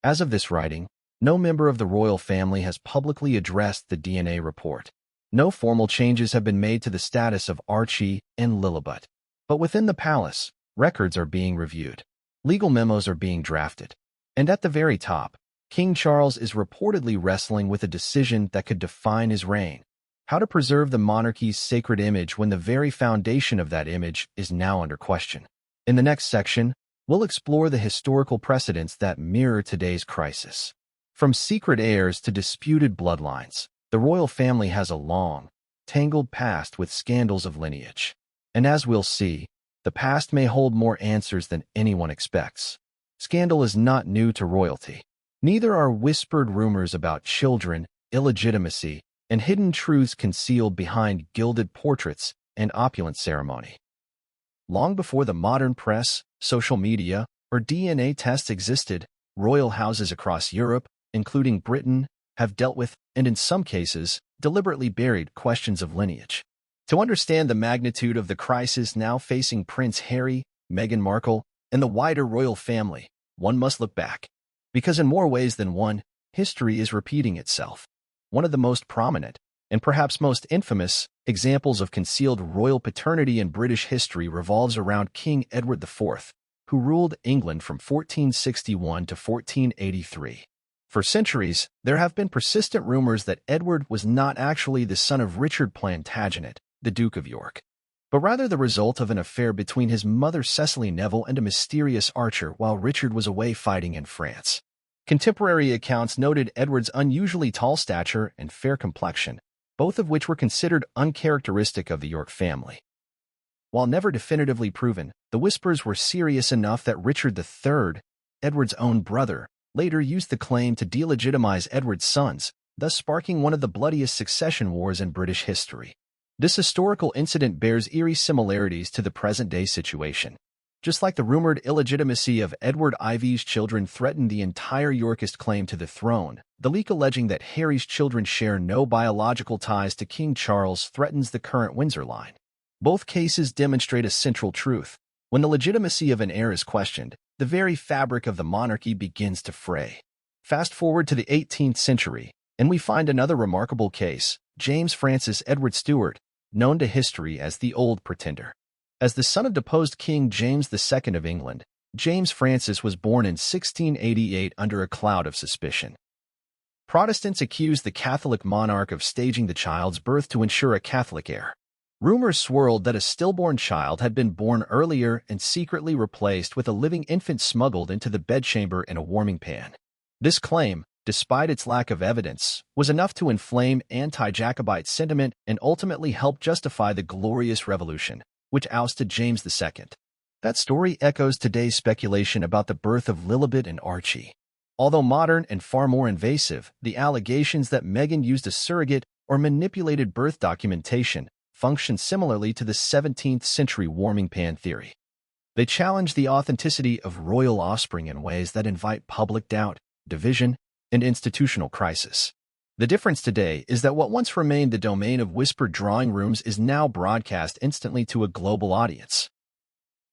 as of this writing, no member of the royal family has publicly addressed the DNA report. No formal changes have been made to the status of Archie and Lilibet. But within the palace, records are being reviewed. Legal memos are being drafted. And at the very top, King Charles is reportedly wrestling with a decision that could define his reign: how to preserve the monarchy's sacred image when the very foundation of that image is now under question. In the next section, we'll explore the historical precedents that mirror today's crisis. From secret heirs to disputed bloodlines, the royal family has a long, tangled past with scandals of lineage. And as we'll see, the past may hold more answers than anyone expects. Scandal is not new to royalty. Neither are whispered rumors about children, illegitimacy, and hidden truths concealed behind gilded portraits and opulent ceremony. Long before the modern press, social media, or DNA tests existed, royal houses across Europe, including Britain, have dealt with, and in some cases, deliberately buried questions of lineage. To understand the magnitude of the crisis now facing Prince Harry, Meghan Markle, and the wider royal family, one must look back. Because in more ways than one, history is repeating itself. One of the most prominent, and perhaps most infamous, examples of concealed royal paternity in British history revolves around King Edward IV, who ruled England from 1461 to 1483. For centuries, there have been persistent rumors that Edward was not actually the son of Richard Plantagenet, the Duke of York, but rather the result of an affair between his mother Cecily Neville and a mysterious archer while Richard was away fighting in France. Contemporary accounts noted Edward's unusually tall stature and fair complexion, both of which were considered uncharacteristic of the York family. While never definitively proven, the whispers were serious enough that Richard III, Edward's own brother, later used the claim to delegitimize Edward's sons, thus sparking one of the bloodiest succession wars in British history. This historical incident bears eerie similarities to the present-day situation. Just like the rumored illegitimacy of Edward IV's children threatened the entire Yorkist claim to the throne, the leak alleging that Harry's children share no biological ties to King Charles threatens the current Windsor line. Both cases demonstrate a central truth. When the legitimacy of an heir is questioned, the very fabric of the monarchy begins to fray. Fast forward to the 18th century, and we find another remarkable case: James Francis Edward Stuart, known to history as the Old Pretender. As the son of deposed King James II of England, James Francis was born in 1688 under a cloud of suspicion. Protestants accused the Catholic monarch of staging the child's birth to ensure a Catholic heir. Rumors swirled that a stillborn child had been born earlier and secretly replaced with a living infant smuggled into the bedchamber in a warming pan. This claim, despite its lack of evidence, was enough to inflame anti-Jacobite sentiment and ultimately help justify the Glorious Revolution, which ousted James II. That story echoes today's speculation about the birth of Lilibet and Archie. Although modern and far more invasive, the allegations that Meghan used a surrogate or manipulated birth documentation function similarly to the 17th century warming pan theory. They challenge the authenticity of royal offspring in ways that invite public doubt, division, and institutional crisis. The difference today is that what once remained the domain of whispered drawing rooms is now broadcast instantly to a global audience.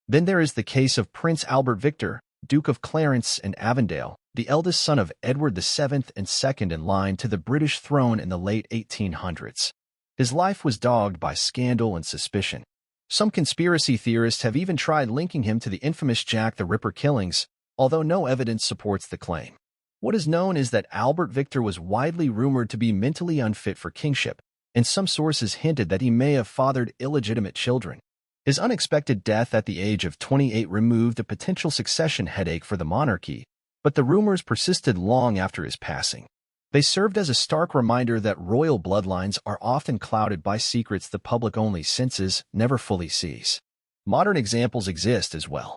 Then there is the case of Prince Albert Victor, Duke of Clarence and Avondale, the eldest son of Edward VII and second in line to the British throne in the late 1800s. His life was dogged by scandal and suspicion. Some conspiracy theorists have even tried linking him to the infamous Jack the Ripper killings, although no evidence supports the claim. What is known is that Albert Victor was widely rumored to be mentally unfit for kingship, and some sources hinted that he may have fathered illegitimate children. His unexpected death at the age of 28 removed a potential succession headache for the monarchy, but the rumors persisted long after his passing. They served as a stark reminder that royal bloodlines are often clouded by secrets the public only senses, never fully sees. Modern examples exist as well.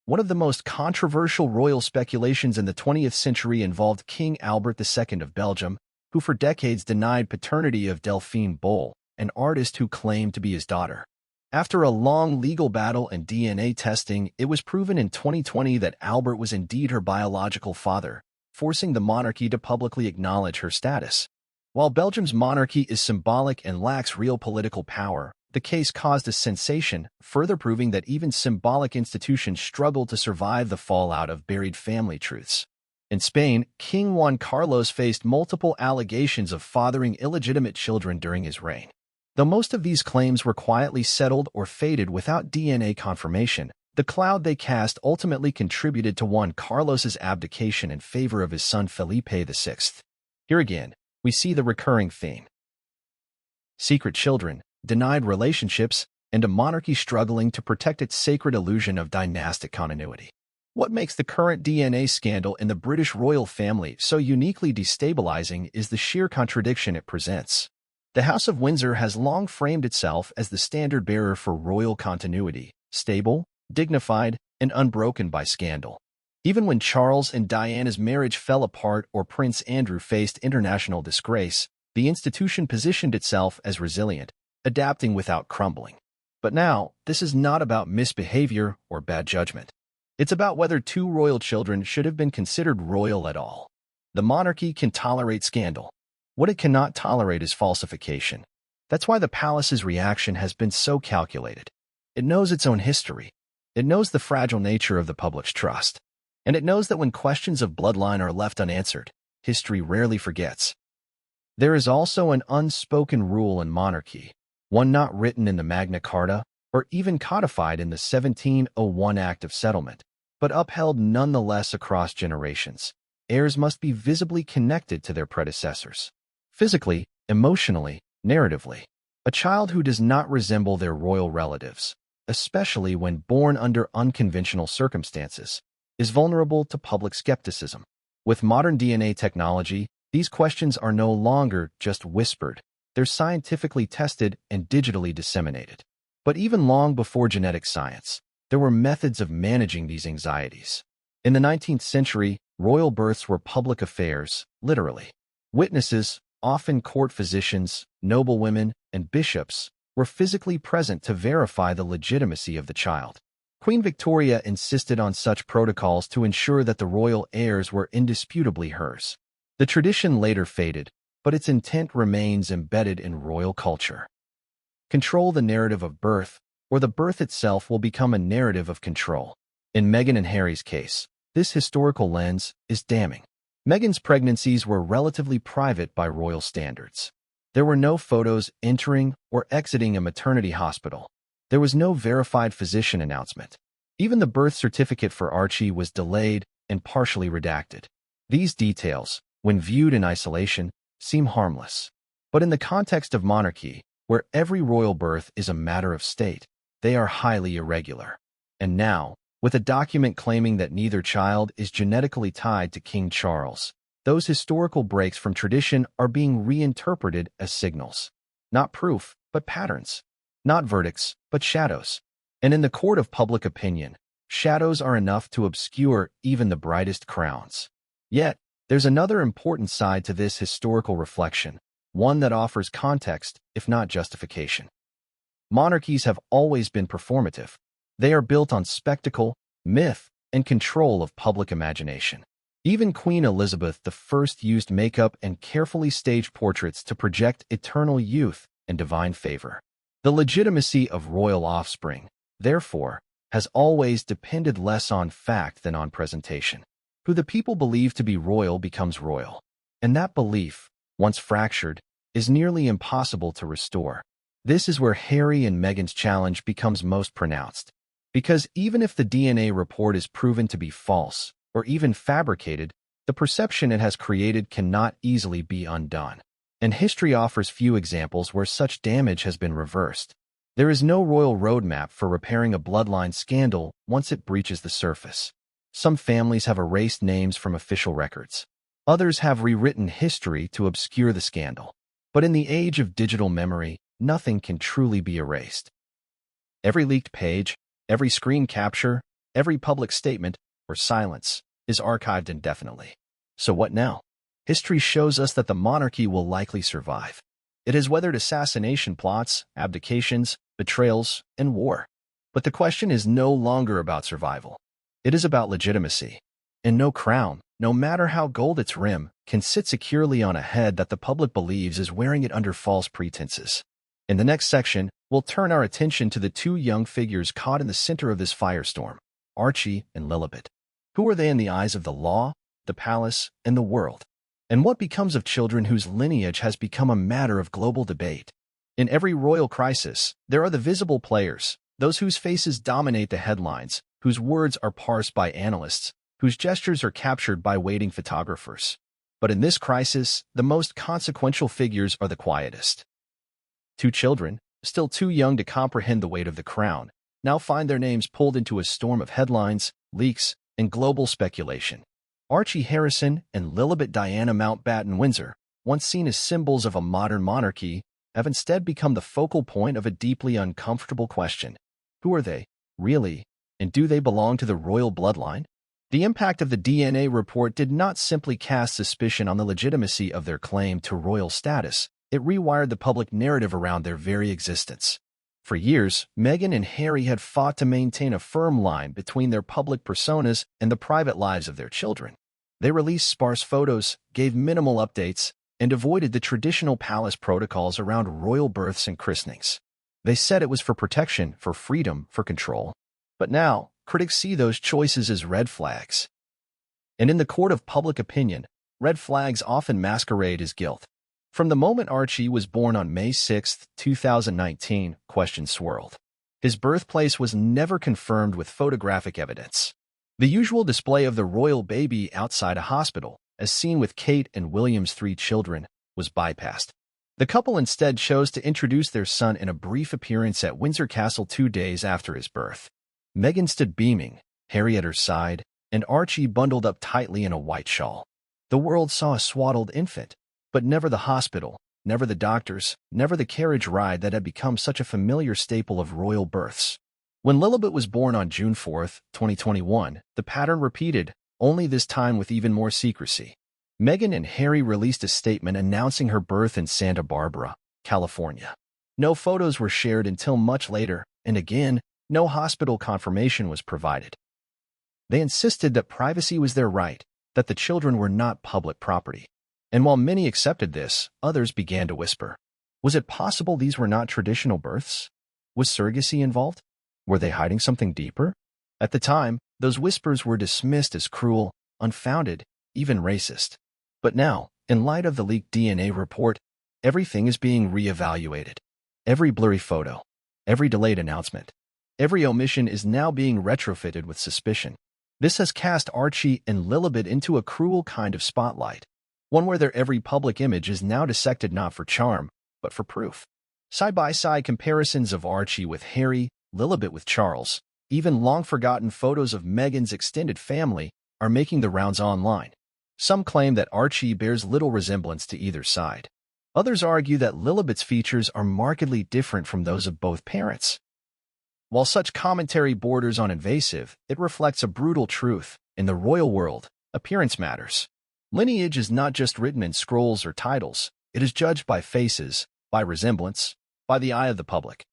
One of the most controversial royal speculations in the 20th century involved King Albert II of Belgium, who for decades denied paternity of Delphine Boll, an artist who claimed to be his daughter. After a long legal battle and DNA testing, it was proven in 2020 that Albert was indeed her biological father, forcing the monarchy to publicly acknowledge her status. While Belgium's monarchy is symbolic and lacks real political power, The case caused a sensation, further proving that even symbolic institutions struggle to survive the fallout of buried family truths. In Spain, King Juan Carlos faced multiple allegations of fathering illegitimate children during his reign. Though most of these claims were quietly settled or faded without DNA confirmation, the cloud they cast ultimately contributed to Juan Carlos's abdication in favor of his son Felipe VI. Here again, we see the recurring theme. Secret children, denied relationships, and a monarchy struggling to protect its sacred illusion of dynastic continuity. What makes the current DNA scandal in the British royal family so uniquely destabilizing is the sheer contradiction it presents. The House of Windsor has long framed itself as the standard-bearer for royal continuity, stable, dignified, and unbroken by scandal. Even when Charles and Diana's marriage fell apart or Prince Andrew faced international disgrace, the institution positioned itself as resilient, adapting without crumbling. But now, this is not about misbehavior or bad judgment. It's about whether two royal children should have been considered royal at all. The monarchy can tolerate scandal. What it cannot tolerate is falsification. That's why the palace's reaction has been so calculated. It knows its own history. It knows the fragile nature of the public's trust. And it knows that when questions of bloodline are left unanswered, history rarely forgets. There is also an unspoken rule in monarchy, one not written in the Magna Carta or even codified in the 1701 Act of Settlement, but upheld nonetheless across generations. Heirs must be visibly connected to their predecessors. Physically, emotionally, narratively. A child who does not resemble their royal relatives, especially when born under unconventional circumstances, is vulnerable to public skepticism. With modern DNA technology, these questions are no longer just whispered. They're scientifically tested and digitally disseminated. But even long before genetic science, there were methods of managing these anxieties. In the 19th century, royal births were public affairs, literally. Witnesses, often court physicians, noblewomen, and bishops, were physically present to verify the legitimacy of the child. Queen Victoria insisted on such protocols to ensure that the royal heirs were indisputably hers. The tradition later faded, but its intent remains embedded in royal culture. Control the narrative of birth, or the birth itself will become a narrative of control. In Meghan and Harry's case, this historical lens is damning. Meghan's pregnancies were relatively private by royal standards. There were no photos entering or exiting a maternity hospital. There was no verified physician announcement. Even the birth certificate for Archie was delayed and partially redacted. These details, when viewed in isolation, seem harmless. But in the context of monarchy, where every royal birth is a matter of state, they are highly irregular. And now, with a document claiming that neither child is genetically tied to King Charles, those historical breaks from tradition are being reinterpreted as signals. Not proof, but patterns. Not verdicts, but shadows. And in the court of public opinion, shadows are enough to obscure even the brightest crowns. Yet, there's another important side to this historical reflection, one that offers context, if not justification. Monarchies have always been performative. They are built on spectacle, myth, and control of public imagination. Even Queen Elizabeth I used makeup and carefully staged portraits to project eternal youth and divine favor. The legitimacy of royal offspring, therefore, has always depended less on fact than on presentation. Who the people believe to be royal becomes royal. And that belief, once fractured, is nearly impossible to restore. This is where Harry and Meghan's challenge becomes most pronounced. Because even if the DNA report is proven to be false, or even fabricated, the perception it has created cannot easily be undone. And history offers few examples where such damage has been reversed. There is no royal roadmap for repairing a bloodline scandal once it breaches the surface. Some families have erased names from official records. Others have rewritten history to obscure the scandal. But in the age of digital memory, nothing can truly be erased. Every leaked page, every screen capture, every public statement, or silence, is archived indefinitely. So what now? History shows us that the monarchy will likely survive. It has weathered assassination plots, abdications, betrayals, and war. But the question is no longer about survival. It is about legitimacy. And no crown, no matter how gold its rim, can sit securely on a head that the public believes is wearing it under false pretenses. In the next section, we'll turn our attention to the two young figures caught in the center of this firestorm, Archie and Lilibet. Who are they in the eyes of the law, the palace, and the world? And what becomes of children whose lineage has become a matter of global debate? In every royal crisis, there are the visible players, those whose faces dominate the headlines, whose words are parsed by analysts, whose gestures are captured by waiting photographers. But in this crisis, the most consequential figures are the quietest. Two children, still too young to comprehend the weight of the crown, now find their names pulled into a storm of headlines, leaks, and global speculation. Archie Harrison and Lilibet Diana Mountbatten Windsor, once seen as symbols of a modern monarchy, have instead become the focal point of a deeply uncomfortable question. Who are they, really, and do they belong to the royal bloodline? The impact of the DNA report did not simply cast suspicion on the legitimacy of their claim to royal status, it rewired the public narrative around their very existence. For years, Meghan and Harry had fought to maintain a firm line between their public personas and the private lives of their children. They released sparse photos, gave minimal updates, and avoided the traditional palace protocols around royal births and christenings. They said it was for protection, for freedom, for control. But now, critics see those choices as red flags. And in the court of public opinion, red flags often masquerade as guilt. From the moment Archie was born on May 6, 2019, questions swirled. His birthplace was never confirmed with photographic evidence. The usual display of the royal baby outside a hospital, as seen with Kate and William's 3 children, was bypassed. The couple instead chose to introduce their son in a brief appearance at Windsor Castle 2 days after his birth. Meghan stood beaming, Harry at her side, and Archie bundled up tightly in a white shawl. The world saw a swaddled infant, but never the hospital, never the doctors, never the carriage ride that had become such a familiar staple of royal births. When Lilibet was born on June 4, 2021, the pattern repeated, only this time with even more secrecy. Meghan and Harry released a statement announcing her birth in Santa Barbara, California. No photos were shared until much later, and again, no hospital confirmation was provided. They insisted that privacy was their right, that the children were not public property. And while many accepted this, others began to whisper. Was it possible these were not traditional births? Was surrogacy involved? Were they hiding something deeper? At the time, those whispers were dismissed as cruel, unfounded, even racist. But now, in light of the leaked DNA report, everything is being reevaluated. Every blurry photo, every delayed announcement, every omission is now being retrofitted with suspicion. This has cast Archie and Lilibet into a cruel kind of spotlight, one where their every public image is now dissected not for charm, but for proof. Side-by-side comparisons of Archie with Harry, Lilibet with Charles, even long-forgotten photos of Meghan's extended family are making the rounds online. Some claim that Archie bears little resemblance to either side. Others argue that Lilibet's features are markedly different from those of both parents. While such commentary borders on invasive, it reflects a brutal truth. In the royal world, appearance matters. Lineage is not just written in scrolls or titles. It is judged by faces, by resemblance, by the eye of the public.